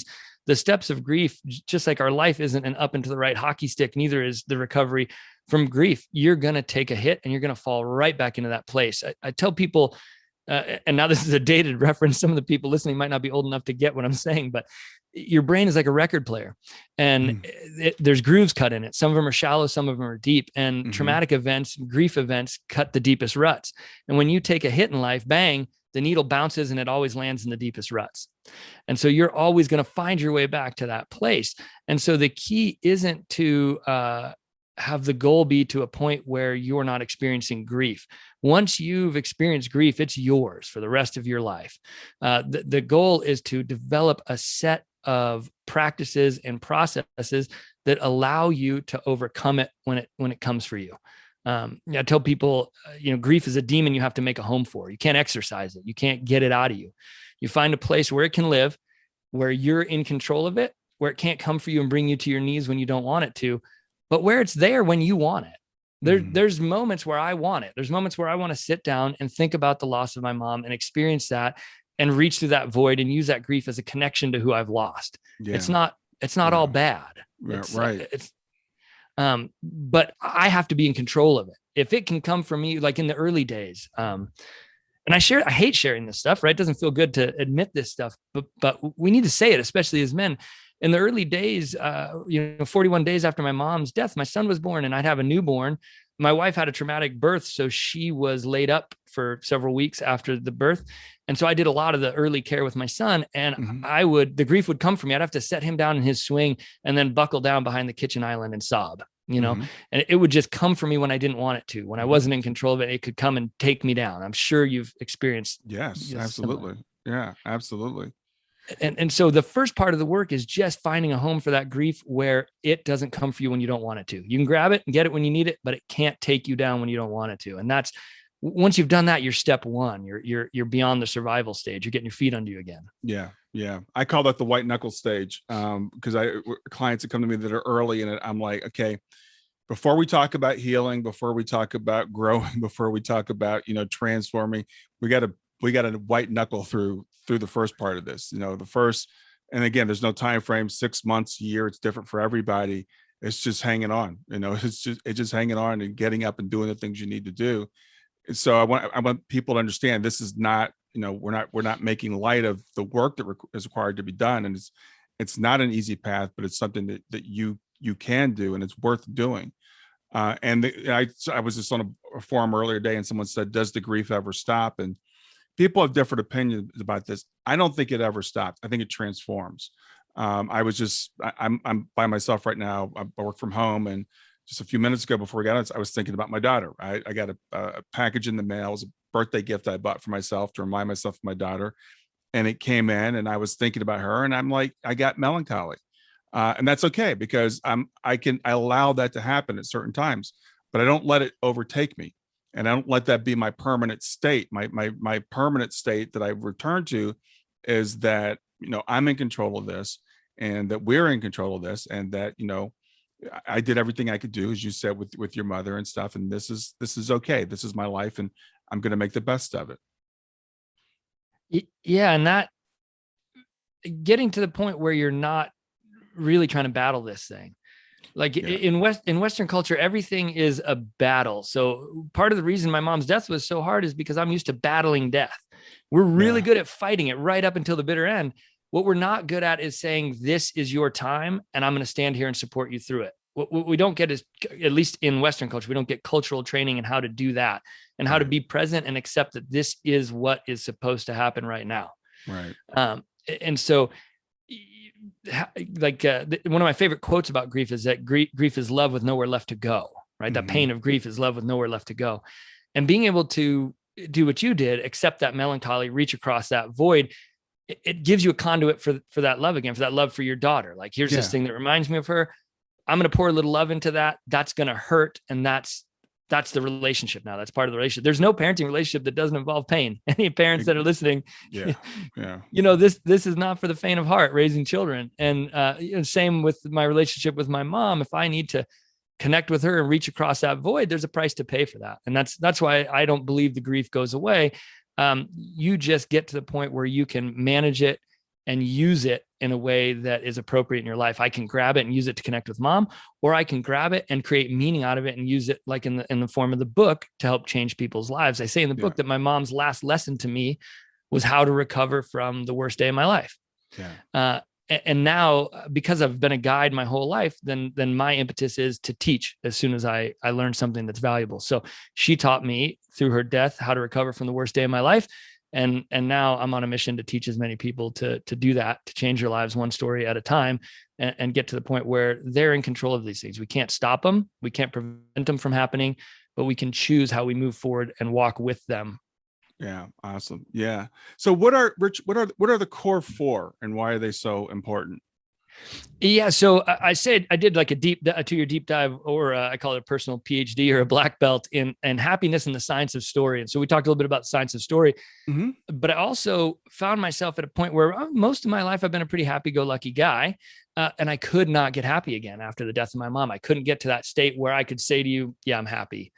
steps of grief, just like our life isn't an up and to the right hockey stick, neither is the recovery from grief. You're going to take a hit and you're going to fall right back into that place. I tell people, and now this is a dated reference, some of the people listening might not be old enough to get what I'm saying, but your brain is like a record player, and there's grooves cut in it. Some of them are shallow, some of them are deep, and traumatic events, grief events, cut the deepest ruts. And when you take a hit in life, bang, the needle bounces and it always lands in the deepest ruts. And so you're always going to find your way back to that place. And so the key isn't to have the goal be to a point where you're not experiencing grief. Once you've experienced grief, it's yours for the rest of your life. The goal is to develop a set of practices and processes that allow you to overcome it when it comes for you. I tell people, grief is a demon you have to make a home for. You can't exercise it. You can't get it out of you. You find a place where it can live, where you're in control of it, where it can't come for you and bring you to your knees when you don't want it to, but where it's there when you want it. There's moments where I want it. There's moments where I want to sit down and think about the loss of my mom and experience that and reach through that void and use that grief as a connection to who I've lost. Yeah. It's not all bad. But I have to be in control of it. If it can come from me, like in the early days, and I hate sharing this stuff, right? It doesn't feel good to admit this stuff, but we need to say it, especially as men. In the early days, 41 days after my mom's death, my son was born, and I'd have a newborn. My wife had a traumatic birth, so she was laid up for several weeks after the birth. And so I did a lot of the early care with my son, and the grief would come for me. I'd have to set him down in his swing and then buckle down behind the kitchen island and sob, and it would just come for me when I didn't want it to. When I wasn't in control of it, it could come and take me down. I'm sure you've experienced. Yes, absolutely. Yeah, absolutely. And so the first part of the work is just finding a home for that grief where it doesn't come for you when you don't want it to. You can grab it and get it when you need it, but it can't take you down when you don't want it to. And that's, once you've done that, you're step one. You're beyond the survival stage. You're getting your feet under you again. Yeah. Yeah. I call that the white knuckle stage. Because clients that come to me that are early in it, I'm like, okay, before we talk about healing, before we talk about growing, before we talk about, transforming, we got to white knuckle through the first part of this, and again, there's no time frame, 6 months, a year. It's different for everybody. It's just hanging on, it's just hanging on and getting up and doing the things you need to do. And so I want people to understand this is not, we're not making light of the work that is required to be done. And it's not an easy path, but it's something that you can do, and it's worth doing. I was just on a forum earlier today, and someone said, does the grief ever stop? And people have different opinions about this. I don't think it ever stops. I think it transforms. I'm by myself right now. I work from home, and just a few minutes ago before we got on, I was thinking about my daughter. I got a package in the mail. It was a birthday gift I bought for myself to remind myself of my daughter. And it came in, and I was thinking about her, and I'm like, I got melancholy. And that's okay, because I allow that to happen at certain times, but I don't let it overtake me. And I don't let that be my permanent state. My permanent state that I return to is that, I'm in control of this, and that we're in control of this, and that, I did everything I could do, as you said, with your mother and stuff. And this is okay. This is my life, and I'm going to make the best of it. Yeah. And that getting to the point where you're not really trying to battle this thing. Like in Western culture, everything is a battle. So part of the reason my mom's death was so hard is because I'm used to battling death. We're really good at fighting it right up until the bitter end. What we're not good at is saying, this is your time, and I'm going to stand here and support you through it. What we don't get is, at least in Western culture, we don't get cultural training in how to do that, and how to be present and accept that this is what is supposed to happen right now. Right. And so, like one of my favorite quotes about grief is that grief is love with nowhere left to go. Right. That pain of grief is love with nowhere left to go. And being able to do what you did, accept that melancholy, reach across that void, it gives you a conduit for that love again, for that love for your daughter. Like, here's this thing that reminds me of her. I'm going to pour a little love into that. That's going to hurt. And that's the relationship now. That's part of the relationship. There's no parenting relationship that doesn't involve pain. Any parents that are listening, this is not for the faint of heart, raising children. And same with my relationship with my mom. If I need to connect with her and reach across that void, there's a price to pay for that. And that's why I don't believe the grief goes away. You just get to the point where you can manage it and use it in a way that is appropriate in your life. I can grab it and use it to connect with mom, or I can grab it and create meaning out of it and use it, like in the form of the book, to help change people's lives. I say in the book that my mom's last lesson to me was how to recover from the worst day of my life. And now, because I've been a guide my whole life, then my impetus is to teach as soon as I learn something that's valuable. So she taught me through her death how to recover from the worst day of my life. And now I'm on a mission to teach as many people to do that, to change their lives one story at a time, and get to the point where they're in control of these things. We can't stop them. We can't prevent them from happening, but we can choose how we move forward and walk with them. Yeah. Awesome. Yeah. So what are the core four, and why are they so important? Yeah. So I said I did like a 2-year deep dive, or I call it a personal PhD or a black belt in happiness and the science of story. And so we talked a little bit about the science of story, but I also found myself at a point where most of my life I've been a pretty happy-go-lucky guy. And I could not get happy again after the death of my mom. I couldn't get to that state where I could say to you, yeah, I'm happy.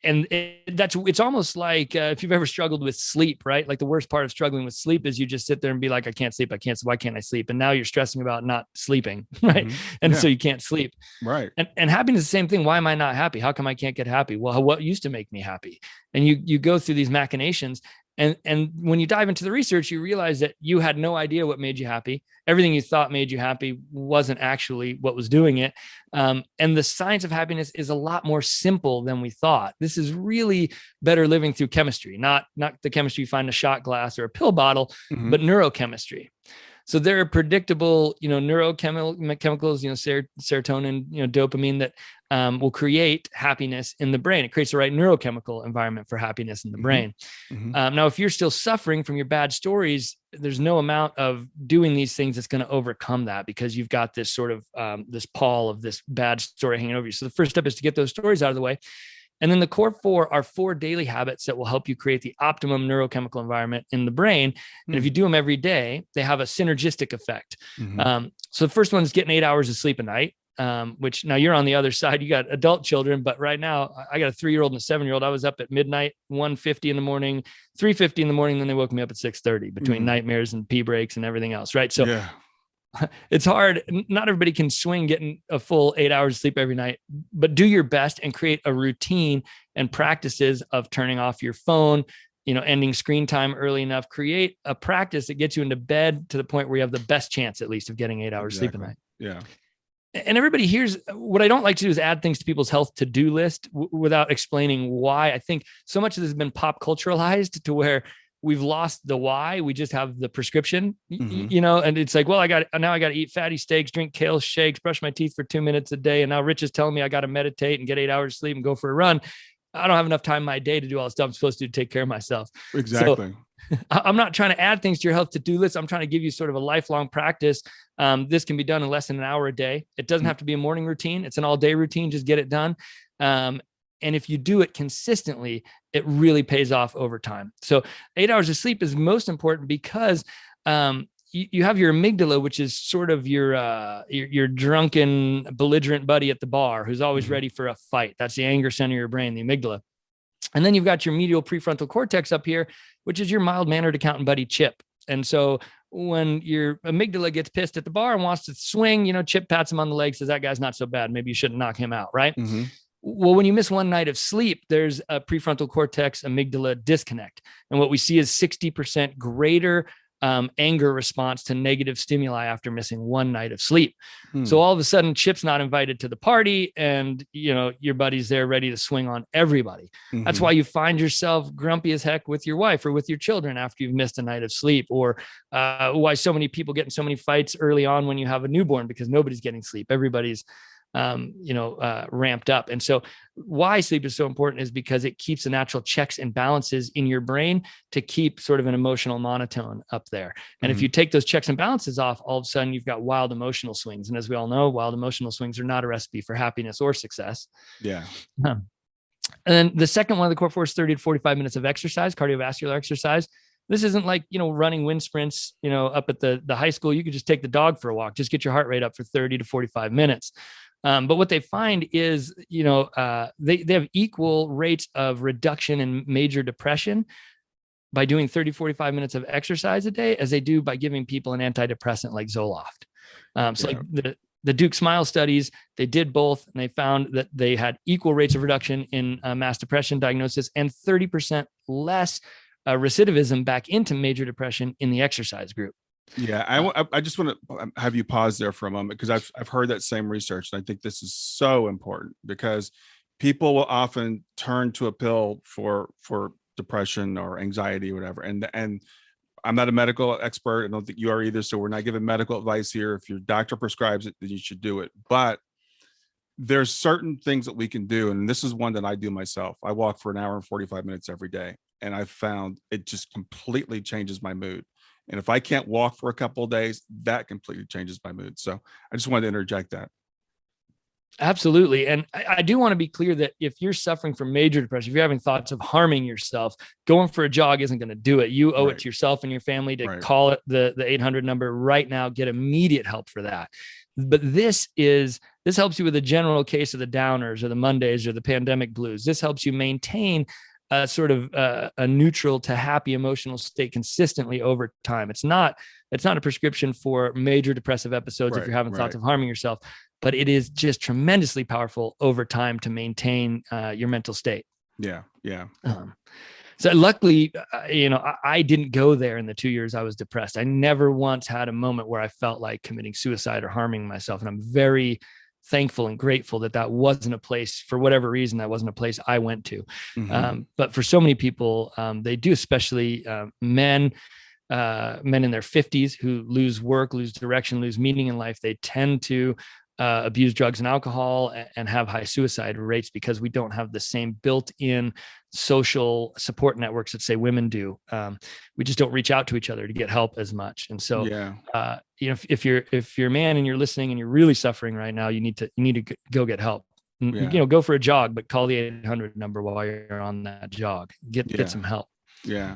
And it's almost like if you've ever struggled with sleep, right? Like, the worst part of struggling with sleep is you just sit there and be like, I can't sleep. Why can't I sleep? And now you're stressing about not sleeping, right? And so you can't sleep. Right. And happiness is the same thing. Why am I not happy? How come I can't get happy? Well, what used to make me happy? And you go through these machinations. And when you dive into the research, you realize that you had no idea what made you happy. Everything you thought made you happy wasn't actually what was doing it. And the science of happiness is a lot more simple than we thought. This is really better living through chemistry, not the chemistry you find in a shot glass or a pill bottle, but neurochemistry. So there are predictable, neurochemicals, serotonin, dopamine, that will create happiness in the brain. It creates the right neurochemical environment for happiness in the brain. Now, if you're still suffering from your bad stories, there's no amount of doing these things that's going to overcome that, because you've got this sort of this pall of this bad story hanging over you. So the first step is to get those stories out of the way. And then the core four are 4 daily habits that will help you create the optimum neurochemical environment in the brain. And if you do them every day, they have a synergistic effect. So the first one is getting 8 hours of sleep a night, which now you're on the other side. You got adult children, but right now I got a 3-year-old and a 7-year-old. I was up at midnight, 1:50 in the morning, 3:50 in the morning. Then they woke me up at 6:30 between nightmares and pee breaks and everything else. Right. So it's hard. Not everybody can swing getting a full 8 hours of sleep every night, but do your best and create a routine and practices of turning off your phone, ending screen time early enough. Create a practice that gets you into bed to the point where you have the best chance, at least, of getting 8 hours sleep a night. Yeah. And everybody hears what I don't like to do is add things to people's health to-do list without explaining why. I think so much of this has been pop culturalized to where we've lost the why. We just have the prescription, and it's like, well, I got to eat fatty steaks, drink kale shakes, brush my teeth for 2 minutes a day. And now Rich is telling me I got to meditate and get 8 hours of sleep and go for a run. I don't have enough time in my day to do all the stuff I'm supposed to take care of myself. Exactly. So I'm not trying to add things to your health to-do list. I'm trying to give you sort of a lifelong practice. This can be done in less than an hour a day. It doesn't have to be a morning routine. It's an all-day routine. Just get it done. And if you do it consistently, it really pays off over time. So 8 hours of sleep is most important because you have your amygdala, which is sort of your drunken, belligerent buddy at the bar who's always ready for a fight. That's the anger center of your brain, the amygdala. And then you've got your medial prefrontal cortex up here, which is your mild-mannered accountant buddy, Chip. And so when your amygdala gets pissed at the bar and wants to swing, Chip pats him on the leg, says, that guy's not so bad. Maybe you shouldn't knock him out, right? Mm-hmm. Well, when you miss one night of sleep, there's a prefrontal cortex amygdala disconnect. And what we see is 60% greater anger response to negative stimuli after missing one night of sleep. So all of a sudden, Chip's not invited to the party, and your buddy's there ready to swing on everybody. That's why you find yourself grumpy as heck with your wife or with your children after you've missed a night of sleep, or why so many people get in so many fights early on when you have a newborn, because nobody's getting sleep. Everybody's ramped up. And so why sleep is so important is because it keeps the natural checks and balances in your brain to keep sort of an emotional monotone up there. And if you take those checks and balances off, all of a sudden you've got wild emotional swings. And as we all know, wild emotional swings are not a recipe for happiness or success. Yeah. And then the second one of the core force, 30 to 45 minutes of exercise, cardiovascular exercise. This isn't like, running wind sprints, up at the high school. You could just take the dog for a walk, just get your heart rate up for 30 to 45 minutes. But what they find is, they have equal rates of reduction in major depression by doing 30, 45 minutes of exercise a day as they do by giving people an antidepressant like Zoloft. Like the Duke Smile studies, they did both, and they found that they had equal rates of reduction in mass depression diagnosis and 30% less recidivism back into major depression in the exercise group. Yeah, I just want to have you pause there for a moment, because I've heard that same research, and I think this is so important because people will often turn to a pill for depression or anxiety or whatever. And I'm not a medical expert. I don't think you are either. So we're not giving medical advice here. If your doctor prescribes it, then you should do it. But there's certain things that we can do, and this is one that I do myself. I walk for an hour and 45 minutes every day, and I've found it just completely changes my mood. And if I can't walk for a couple of days, that completely changes my mood. So I just wanted to interject that. Absolutely. And I do want to be clear that if you're suffering from major depression, if you're having thoughts of harming yourself, going for a jog isn't going to do it. You owe it to yourself and your family to call it the 800 number right now, get immediate help for that. But this helps you with a general case of the downers or the Mondays or the pandemic blues. This helps you maintain a sort of a neutral to happy emotional state consistently over time. It's not a prescription for major depressive episodes if you're having thoughts of harming yourself, but it is just tremendously powerful over time to maintain your mental state. Yeah. Yeah. So luckily, I didn't go there in the 2 years I was depressed. I never once had a moment where I felt like committing suicide or harming myself. And I'm very thankful and grateful that wasn't a place, for whatever reason, that wasn't a place I went to. But for so many people, they do, especially men in their 50s who lose work, lose direction, lose meaning in life. They tend to abuse drugs and alcohol and have high suicide rates because we don't have the same built-in social support networks that say women do. We just don't reach out to each other to get help as much. And so, if you're a man and you're listening and you're really suffering right now, you need to go get help. Go for a jog, but call the 800 number while you're on that jog. Get some help. Yeah.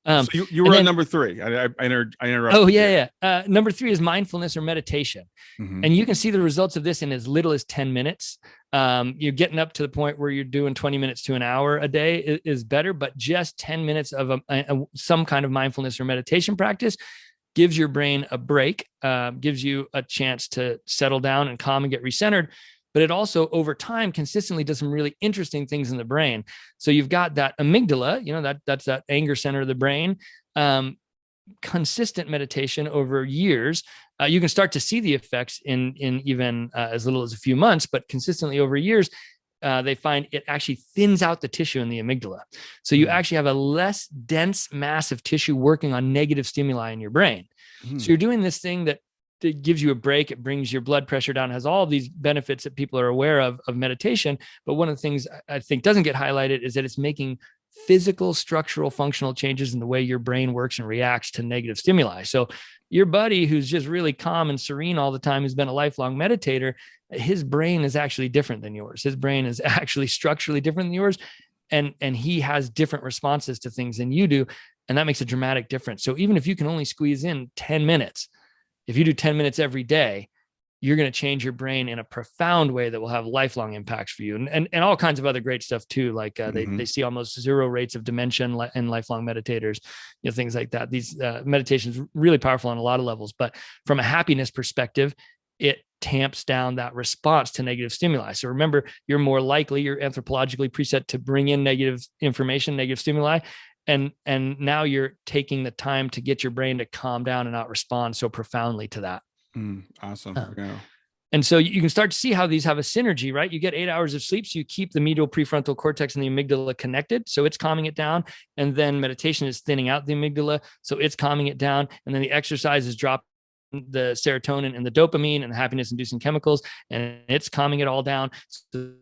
So you were on number 3. I interrupted. Oh yeah. Number 3 is mindfulness or meditation. And you can see the results of this in as little as 10 minutes. You're getting up to the point where you're doing 20 minutes to an hour a day is better, but just 10 minutes of some kind of mindfulness or meditation practice gives your brain a break, gives you a chance to settle down and calm and get recentered. But it also, over time, consistently does some really interesting things in the brain. So you've got that amygdala, that's that anger center of the brain. Consistent meditation over years you can start to see the effects in even as little as a few months, but consistently over years, they find it actually thins out the tissue in the amygdala. So you actually have a less dense mass of tissue working on negative stimuli in your brain. So you're doing this thing that gives you a break. It brings your blood pressure down, has all of these benefits that people are aware of meditation. But one of the things I think doesn't get highlighted is that it's making physical, structural, functional changes in the way your brain works and reacts to negative stimuli. So your buddy who's just really calm and serene all the time, who's been a lifelong meditator, his brain is actually different than yours. His brain is actually structurally different than yours. And he has different responses to things than you do. And that makes a dramatic difference. So even if you can only squeeze in 10 minutes, if you do 10 minutes every day, you're going to change your brain in a profound way that will have lifelong impacts for you. And all kinds of other great stuff too. Like they see almost zero rates of dementia in lifelong meditators, things like that. These meditations really powerful on a lot of levels, but from a happiness perspective, it tamps down that response to negative stimuli. So remember, you're more likely, you're anthropologically preset to bring in negative information, negative stimuli. And now you're taking the time to get your brain to calm down and not respond so profoundly to that. Awesome. Yeah. And so you can start to see how these have a synergy, right? You get 8 hours of sleep, so you keep the medial prefrontal cortex and the amygdala connected, so it's calming it down. And then meditation is thinning out the amygdala, so it's calming it down. And then the exercise is dropping the serotonin and the dopamine and the happiness-inducing chemicals, and it's calming it all down. So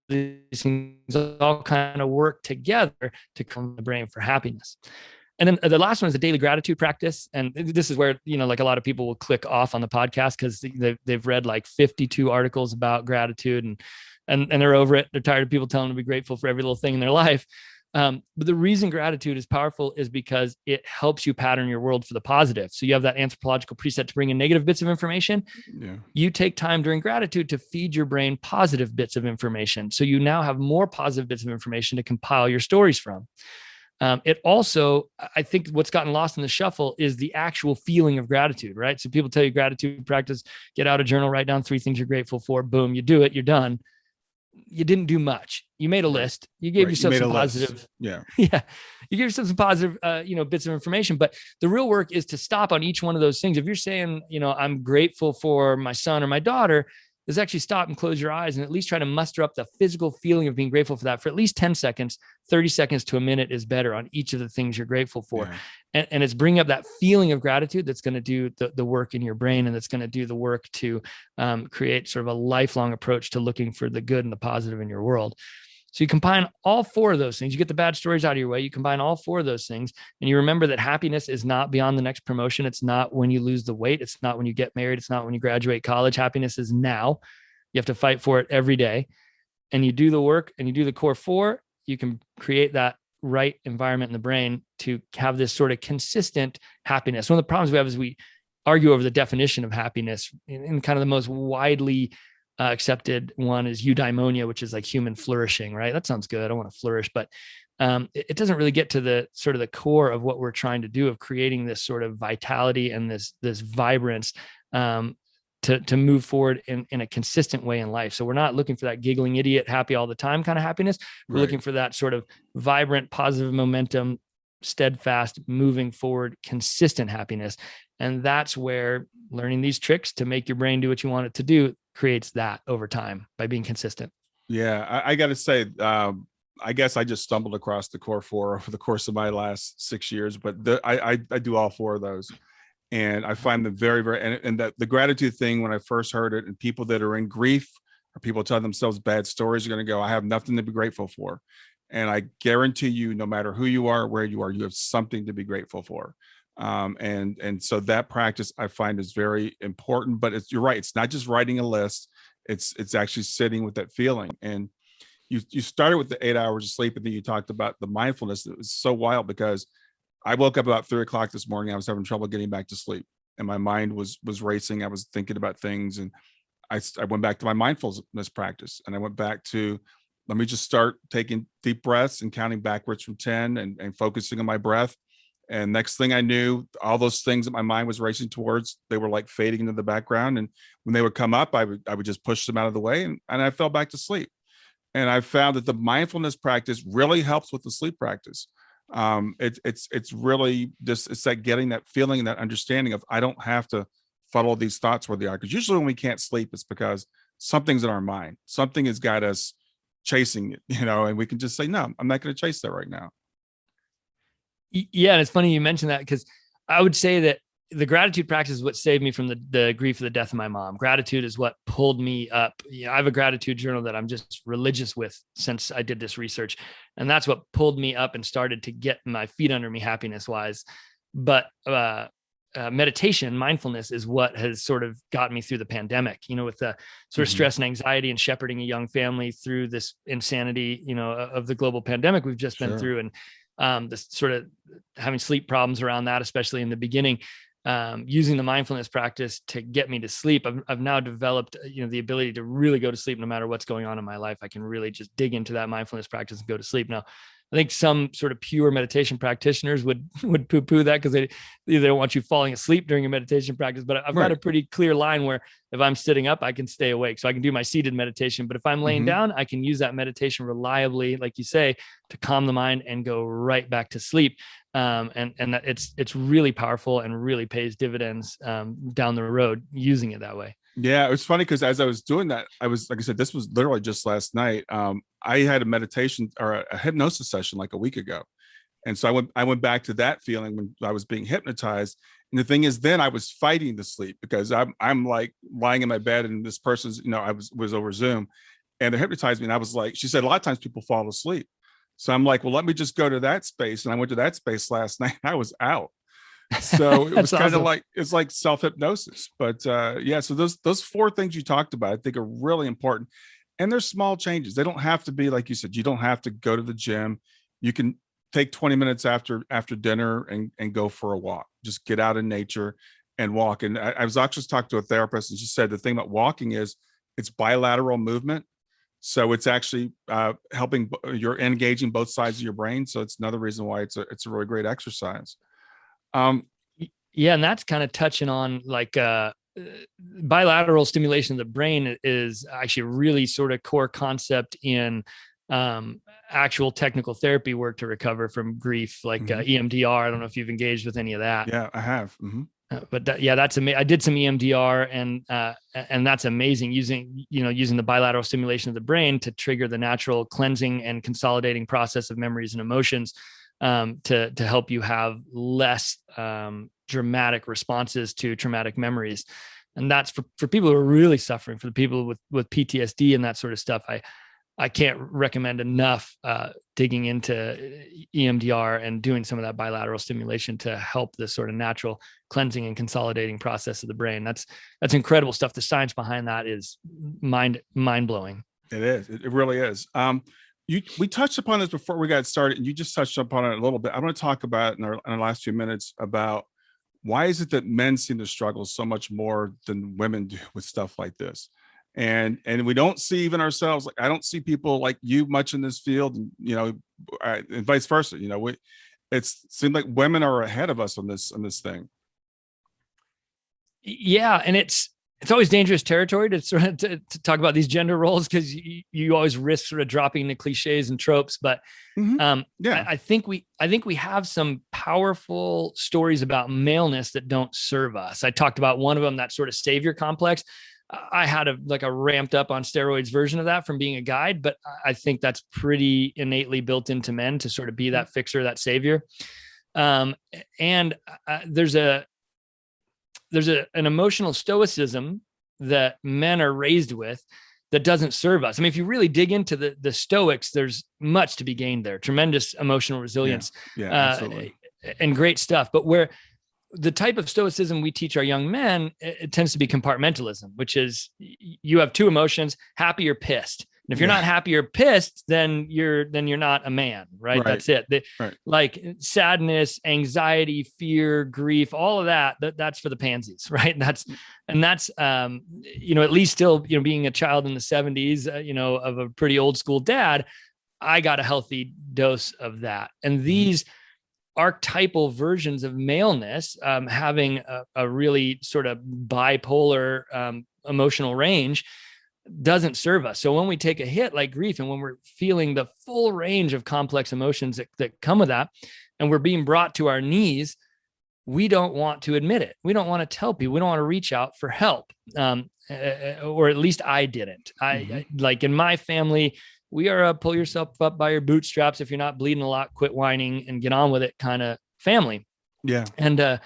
these things all kind of work together to calm the brain for happiness. And then the last one is the daily gratitude practice. And this is where, like a lot of people will click off on the podcast because they've read like 52 articles about gratitude and they're over it. They're tired of people telling them to be grateful for every little thing in their life. But the reason gratitude is powerful is because it helps you pattern your world for the positive. So you have that anthropological preset to bring in negative bits of information. Yeah. You take time during gratitude to feed your brain positive bits of information. So you now have more positive bits of information to compile your stories from. It also, I think what's gotten lost in the shuffle is the actual feeling of gratitude, right? So people tell you gratitude practice, get out a journal, write down 3 things you're grateful for. Boom, you do it, you're done. You didn't do much. You made a list. You gave yourself some positive. Yeah. Yeah. You gave yourself some positive, bits of information, but the real work is to stop on each one of those things. If you're saying, I'm grateful for my son or my daughter, is actually stop and close your eyes and at least try to muster up the physical feeling of being grateful for that for at least 10 seconds, 30 seconds to a minute is better on each of the things you're grateful for. Yeah. And it's bringing up that feeling of gratitude that's going to do the work in your brain, and that's going to do the work to create sort of a lifelong approach to looking for the good and the positive in your world. So you combine all 4 of those things, you get the bad stories out of your way, you combine all 4 of those things, and you remember that happiness is not beyond the next promotion. It's not when you lose the weight. It's not when you get married. It's not when you graduate college. Happiness is now. You have to fight for it every day. And you do the work and you do the core 4, you can create that right environment in the brain to have this sort of consistent happiness. One of the problems we have is we argue over the definition of happiness, in kind of the most widely accepted one is eudaimonia, which is like human flourishing, right? That sounds good. I want to flourish, but it doesn't really get to the sort of the core of what we're trying to do, of creating this sort of vitality and this vibrance to move forward in a consistent way in life. So we're not looking for that giggling idiot, happy all the time kind of happiness. We're looking for that sort of vibrant, positive momentum, steadfast, moving forward, consistent happiness. And that's where learning these tricks to make your brain do what you want it to do creates that over time by being consistent. Yeah, I got to say, I guess I just stumbled across the core 4 over the course of my last 6 years, but I do all 4 of those. And I find them very, very, and that the gratitude thing, when I first heard it, and people that are in grief or people tell themselves bad stories are going to go, I have nothing to be grateful for. And I guarantee you, no matter who you are, where you are, you have something to be grateful for. And so that practice I find is very important, but you're right. It's not just writing a list. It's actually sitting with that feeling. And you started with the 8 hours of sleep, and then you talked about the mindfulness. It was so wild because I woke up about 3 o'clock this morning. I was having trouble getting back to sleep, and my mind was racing. I was thinking about things, and I went back to my mindfulness practice, and I went back to, let me just start taking deep breaths and counting backwards from 10 and focusing on my breath. And next thing I knew, all those things that my mind was racing towards, they were like fading into the background. And when they would come up, I would just push them out of the way, and I fell back to sleep. And I found that the mindfulness practice really helps with the sleep practice. It's really just, it's like getting that feeling and that understanding of, I don't have to follow these thoughts where they are. Because usually when we can't sleep, it's because something's in our mind. Something has got us chasing it, and we can just say, no, I'm not going to chase that right now. Yeah. And it's funny you mentioned that, because I would say that the gratitude practice is what saved me from the grief of the death of my mom. Gratitude is what pulled me up. I have a gratitude journal that I'm just religious with since I did this research. And that's what pulled me up and started to get my feet under me happiness wise. But meditation, mindfulness is what has sort of gotten me through the pandemic, with the sort of stress and anxiety and shepherding a young family through this insanity, of the global pandemic we've just been through. And this sort of having sleep problems around that, especially in the beginning, using the mindfulness practice to get me to sleep. I've now developed, the ability to really go to sleep no matter what's going on in my life. I can really just dig into that mindfulness practice and go to sleep. Now, I think some sort of pure meditation practitioners would poo-poo that because they don't want you falling asleep during a meditation practice. But I've got a pretty clear line where if I'm sitting up, I can stay awake. So I can do my seated meditation. But if I'm laying down, I can use that meditation reliably, like you say, to calm the mind and go right back to sleep. And that it's really powerful and really pays dividends down the road using it that way. Yeah, it was funny because as I was doing that, I was, like I said, this was literally just last night. I had a meditation or a hypnosis session like a week ago. And so I went back to that feeling when I was being hypnotized. And the thing is, then I was fighting to sleep because I'm like lying in my bed and this person's, I was over Zoom and they hypnotized me. And I was like, she said, a lot of times people fall asleep. So I'm like, well, let me just go to that space. And I went to that space last night. I was out. So it was kind of like, it's like self-hypnosis, but yeah. So those four things you talked about, I think are really important, and they're small changes. They don't have to be, like you said, you don't have to go to the gym. You can take 20 minutes after dinner and go for a walk. Just get out in nature and walk. And I was actually talking to a therapist, and she said the thing about walking is it's bilateral movement. So it's actually helping, you're engaging both sides of your brain. So it's another reason why it's a really great exercise. Yeah. And that's kind of touching on like bilateral stimulation of the brain is actually a really sort of core concept in actual technical therapy work to recover from grief, like EMDR. I don't know if you've engaged with any of that. Yeah, I have. But that's amazing. I did some EMDR and that's amazing, using the bilateral stimulation of the brain to trigger the natural cleansing and consolidating process of memories and emotions. To help you have less dramatic responses to traumatic memories. And that's for people who are really suffering, for the people with PTSD and that sort of stuff. I can't recommend enough digging into EMDR and doing some of that bilateral stimulation to help this sort of natural cleansing and consolidating process of the brain. That's incredible stuff. The science behind that is mind-blowing. It is. It really is. We touched upon this before we got started, and you just touched upon it a little bit. I want to talk about in our last few minutes about why is it that men seem to struggle so much more than women do with stuff like this, and we don't see even ourselves. Like I don't see people like you much in this field, and and vice versa. It seems like women are ahead of us on this thing. Yeah, and it's always dangerous territory to sort of to talk about these gender roles, because you always risk sort of dropping the cliches and tropes. But I think we have some powerful stories about maleness that don't serve us. I talked about one of them, that sort of savior complex. I had a ramped up on steroids version of that from being a guide, but I think that's pretty innately built into men to sort of be that fixer, that savior. And there's an emotional stoicism that men are raised with that doesn't serve us. I mean, if you really dig into the Stoics, there's much to be gained there. Tremendous emotional resilience, absolutely. And great stuff. But where the type of stoicism we teach our young men, it tends to be compartmentalism, which is you have two emotions, happy or pissed. And if you're not happy or pissed, then you're not a man, right? That's it. Like sadness, anxiety, fear, grief, all of that's for the pansies, right? That's at least still, being a child in the 70s, of a pretty old school dad, I got a healthy dose of that. And these archetypal versions of maleness, having a really sort of bipolar emotional range, doesn't serve us. So when we take a hit like grief, and when we're feeling the full range of complex emotions that come with that, and we're being brought to our knees, we don't want to admit it. We don't want to tell people. We don't want to reach out for help. Or at least I didn't. I like in my family, we are a pull yourself up by your bootstraps. If you're not bleeding a lot, quit whining and get on with it kind of family. Yeah. And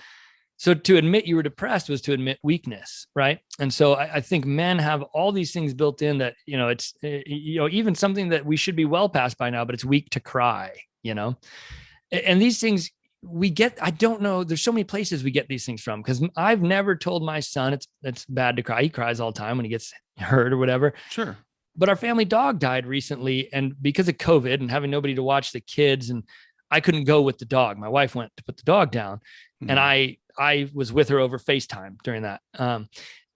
so to admit you were depressed was to admit weakness, right? And so I think men have all these things built in that, it's, even something that we should be well past by now, but it's weak to cry, and these things we get, I don't know, there's so many places we get these things from, because I've never told my son it's bad to cry. He cries all the time when he gets hurt or whatever. Sure. But our family dog died recently, and because of COVID and having nobody to watch the kids, and I couldn't go with the dog. My wife went to put the dog down, and I was with her over FaceTime during that.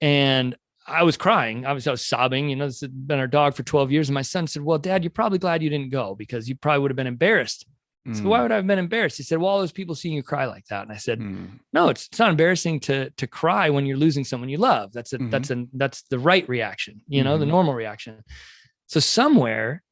And I was crying. Obviously, I was sobbing. This had been our dog for 12 years. And my son said, "Well, Dad, you're probably glad you didn't go, because you probably would have been embarrassed." So why would I have been embarrassed? He said, "Well, all those people seeing you cry like that." And I said, "No, it's not embarrassing to cry when you're losing someone you love. That's the right reaction, the normal reaction." So somewhere,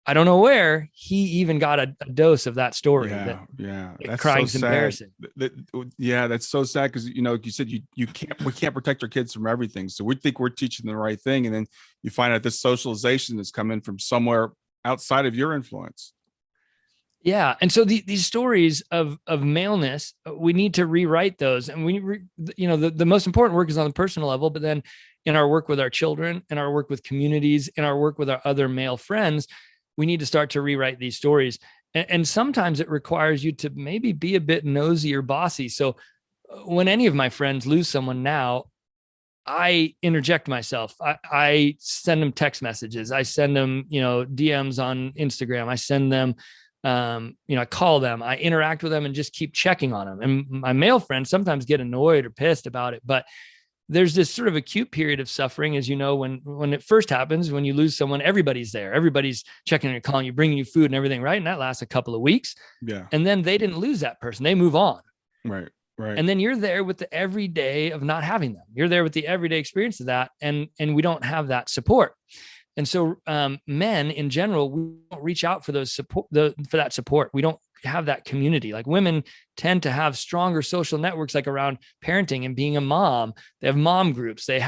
I don't know where, he even got a dose of that story. That's crying's so embarrassing. That's so sad, because like you said, we can't protect our kids from everything. So we think we're teaching the right thing, and then you find out this socialization that's coming from somewhere outside of your influence. Yeah. And so these stories of maleness, we need to rewrite those. And the most important work is on the personal level, but then in our work with our children, in our work with communities, in our work with our other male friends, we need to start to rewrite these stories. And sometimes it requires you to maybe be a bit nosy or bossy. So when any of my friends lose someone now, I interject myself. I send them text messages. I send them, DMs on Instagram. I send them, I call them, I interact with them and just keep checking on them. And my male friends sometimes get annoyed or pissed about it, but there's this sort of acute period of suffering, as when it first happens, when you lose someone, everybody's there. Everybody's checking and calling you, bringing you food and everything. Right. And that lasts a couple of weeks. Yeah. And then they didn't lose that person. They move on. Right. And then you're there with the everyday of not having them. You're there with the everyday experience of that. And we don't have that support. And so men in general, we don't reach out for those support, for that support. We don't have that community. Like women tend to have stronger social networks, like around parenting and being a mom. They have mom groups. They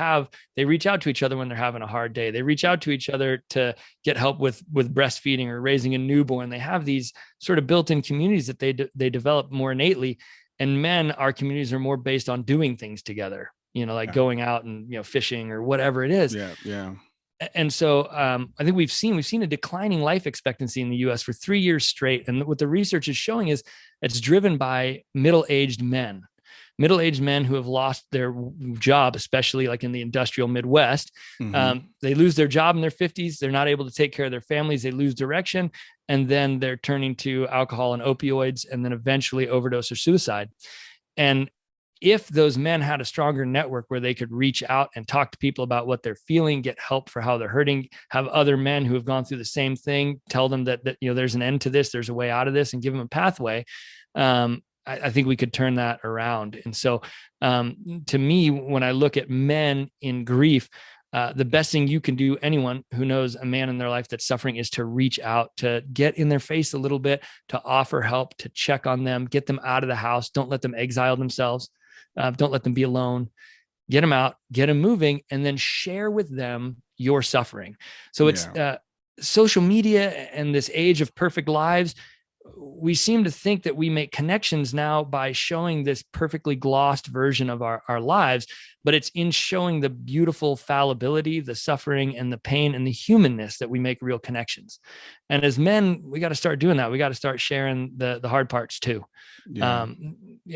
reach out to each other when they're having a hard day. They reach out to each other to get help with breastfeeding or raising a newborn. They have these sort of built-in communities that they develop more innately. And men, our communities are more based on doing things together, going out and, fishing or whatever it is. Yeah. And so I think we've seen a declining life expectancy in the US for 3 years straight. And what the research is showing is it's driven by middle-aged men who have lost their job, especially like in the industrial Midwest. They lose their job in their 50s. They're not able to take care of their families. They lose direction. And then they're turning to alcohol and opioids, and then eventually overdose or suicide. And if those men had a stronger network where they could reach out and talk to people about what they're feeling, get help for how they're hurting, have other men who have gone through the same thing, tell them that there's an end to this, there's a way out of this, and give them a pathway, I think we could turn that around. And so to me, when I look at men in grief, the best thing you can do, anyone who knows a man in their life that's suffering, is to reach out, to get in their face a little bit, to offer help, to check on them, get them out of the house. Don't let them exile themselves. Don't let them be alone. Get them out, get them moving, and then share with them your suffering. So it's social media and this age of perfect lives. We seem to think that we make connections now by showing this perfectly glossed version of our lives, but it's in showing the beautiful fallibility, the suffering and the pain and the humanness that we make real connections. And as men, we got to start doing that. We got to start sharing the hard parts too. Yeah.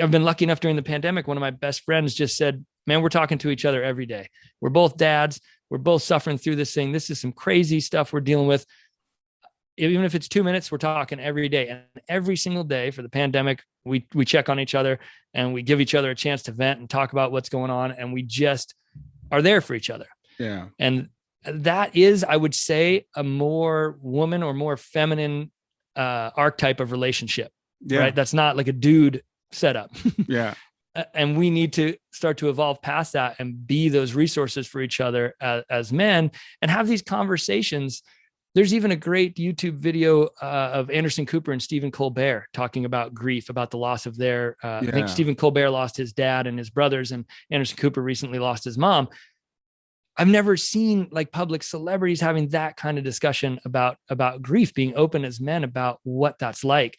I've been lucky enough during the pandemic. One of my best friends just said, "Man, we're talking to each other every day. We're both dads. We're both suffering through this thing. This is some crazy stuff we're dealing with. Even if it's 2 minutes, we're talking every day." And every single day for the pandemic, we check on each other and we give each other a chance to vent and talk about what's going on. And we just are there for each other. Yeah. And that is, I would say, a more woman or more feminine archetype of relationship, right? That's not like a dude setup. Yeah. And we need to start to evolve past that and be those resources for each other as men, and have these conversations There's even a great YouTube video of Anderson Cooper and Stephen Colbert talking about grief, about the loss of their, I think Stephen Colbert lost his dad and his brothers, and Anderson Cooper recently lost his mom. I've never seen like public celebrities having that kind of discussion about grief, being open as men about what that's like.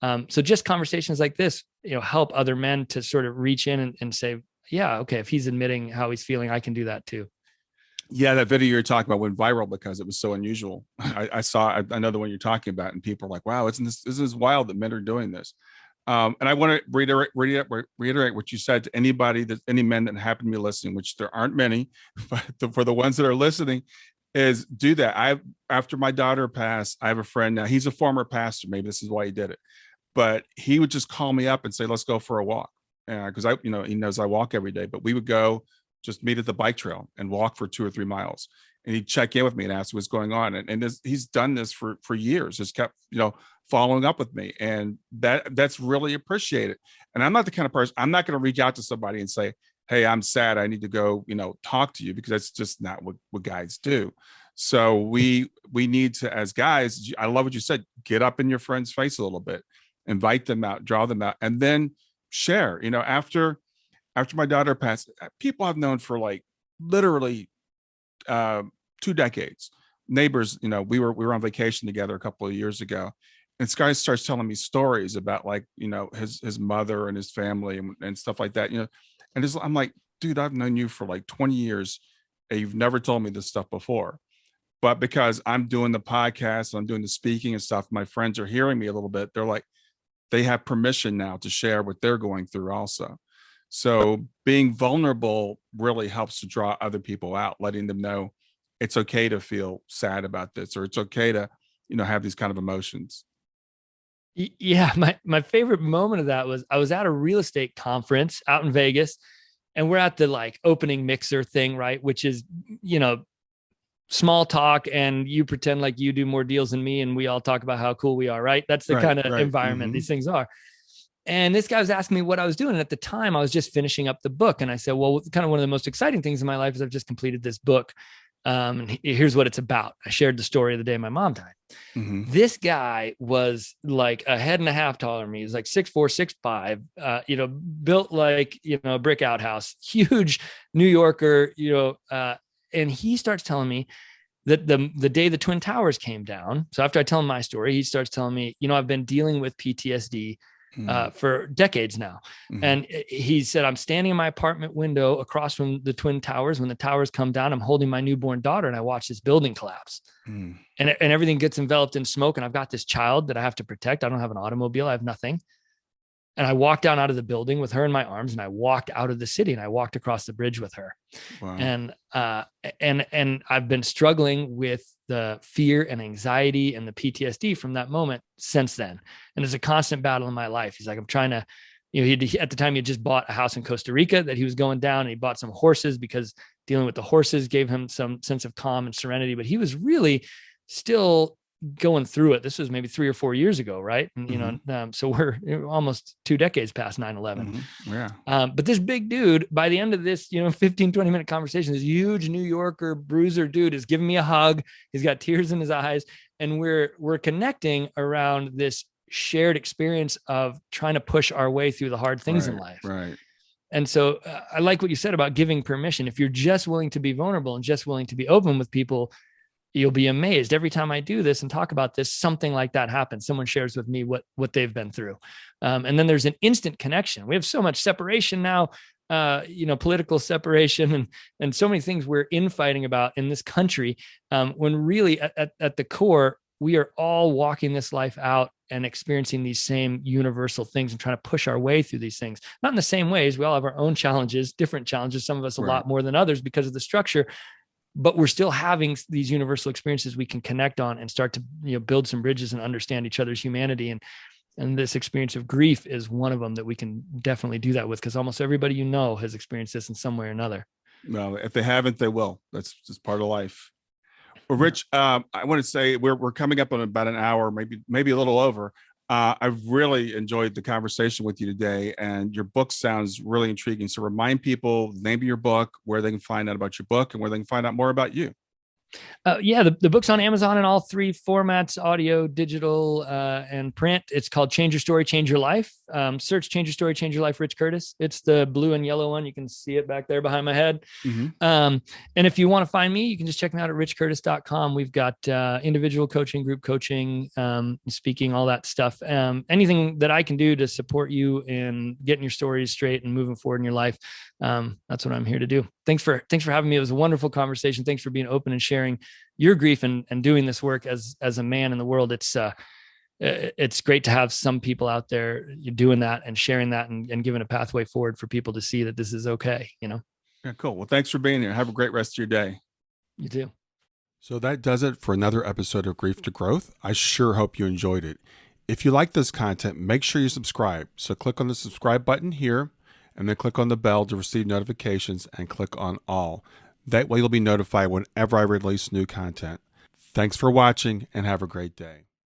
So just conversations like this, help other men to sort of reach in and say, yeah, okay, if he's admitting how he's feeling, I can do that too. Yeah, that video you're talking about went viral because it was so unusual. I know the one you're talking about, and people are like, "Wow, isn't this wild that men are doing this?" And I want to reiterate what you said to any men that happen to be listening, which there aren't many, but for the ones that are listening, is do that. After my daughter passed, I have a friend now. He's a former pastor. Maybe this is why he did it, but he would just call me up and say, "Let's go for a walk," because he knows I walk every day. But we would go just meet at the bike trail and walk for 2 or 3 miles. And he'd check in with me and ask what's going on. And he's done this for years, just kept, following up with me. And that's really appreciated. And I'm not the kind of person, I'm not going to reach out to somebody and say, "Hey, I'm sad, I need to go, talk to you," because that's just not what guys do. So we need to, as guys, I love what you said, get up in your friend's face a little bit, invite them out, draw them out, and then share. After my daughter passed, people I've known for like literally 2 decades, neighbors. We were on vacation together a couple of years ago, and this guy starts telling me stories about like his mother and his family and stuff like that. And I'm like, dude, I've known you for like 20 years, and you've never told me this stuff before. But because I'm doing the podcast, I'm doing the speaking and stuff, my friends are hearing me a little bit. They're like, they have permission now to share what they're going through also. So being vulnerable really helps to draw other people out, letting them know it's okay to feel sad about this, or it's okay to, have these kind of emotions. Yeah. My favorite moment of that was I was at a real estate conference out in Vegas, and we're at the like opening mixer thing, right? Which is, small talk, and you pretend like you do more deals than me, and we all talk about how cool we are, right? That's the kind of environment these things are. And this guy was asking me what I was doing. And at the time I was just finishing up the book. And I said, well, kind of one of the most exciting things in my life is I've just completed this book. And here's what it's about. I shared the story of the day my mom died. Mm-hmm. This guy was like a head and a half taller than me. He was like 6'4", 6'5", built like, a brick outhouse, huge New Yorker, and he starts telling me that the day the Twin Towers came down. So after I tell him my story, he starts telling me, I've been dealing with PTSD for decades now. Mm-hmm. And he said, I'm standing in my apartment window across from the Twin Towers. When the towers come down, I'm holding my newborn daughter and I watch this building collapse. And everything gets enveloped in smoke. And I've got this child that I have to protect. I don't have an automobile. I have nothing. And I walked down out of the building with her in my arms, and I walked out of the city, and I walked across the bridge with her. Wow. And I've been struggling with the fear and anxiety and the PTSD from that moment since then. And it's a constant battle in my life. He's like, I'm trying to, he at the time he had just bought a house in Costa Rica that he was going down, and he bought some horses because dealing with the horses gave him some sense of calm and serenity, but he was really still going through it. This was maybe 3 or 4 years ago. Right. And, so we're almost 2 decades past 9/11. Mm-hmm. Yeah. But this big dude, by the end of this, 15, 20 minute conversation, this huge New Yorker bruiser dude is giving me a hug. He's got tears in his eyes, and we're connecting around this shared experience of trying to push our way through the hard things in life. Right. And so I like what you said about giving permission. If you're just willing to be vulnerable and just willing to be open with people, you'll be amazed. Every time I do this and talk about this, something like that happens. Someone shares with me what they've been through. And then there's an instant connection. We have so much separation now, political separation and so many things we're infighting about in this country. When really at the core, we are all walking this life out and experiencing these same universal things and trying to push our way through these things. Not in the same ways. We all have our own challenges, different challenges, some of us a lot more than others because of the structure. But we're still having these universal experiences we can connect on and start to build some bridges and understand each other's humanity. And this experience of grief is one of them that we can definitely do that with, because almost everybody has experienced this in some way or another. Well, if they haven't, they will. That's just part of life. Well, Rich, I want to say we're coming up on about an hour, maybe a little over. I've really enjoyed the conversation with you today, and your book sounds really intriguing. So remind people the name of your book, where they can find out about your book, and where they can find out more about you. Yeah, the book's on Amazon in all three formats: audio, digital, and print. It's called Change Your Story, Change Your Life. Search Change Your Story, Change Your Life, Rich Curtis. It's the blue and yellow one. You can see it back there behind my head. And if you want to find me, you can just check me out at richcurtis.com. We've got individual coaching, group coaching, speaking, all that stuff. Anything that I can do to support you in getting your stories straight and moving forward in your life, that's what I'm here to do. Thanks for having me. It was a wonderful conversation. Thanks for being open and sharing your grief and doing this work as a man in the world. It's great to have some people out there doing that and sharing that and giving a pathway forward for people to see that this is okay. Yeah, cool. Well, thanks for being here. Have a great rest of your day. You too. So that does it for another episode of Grief to Growth. I sure hope you enjoyed it. If you like this content, make sure you subscribe. So click on the subscribe button here and then click on the bell to receive notifications and click on all. That way you'll be notified whenever I release new content. Thanks for watching and have a great day.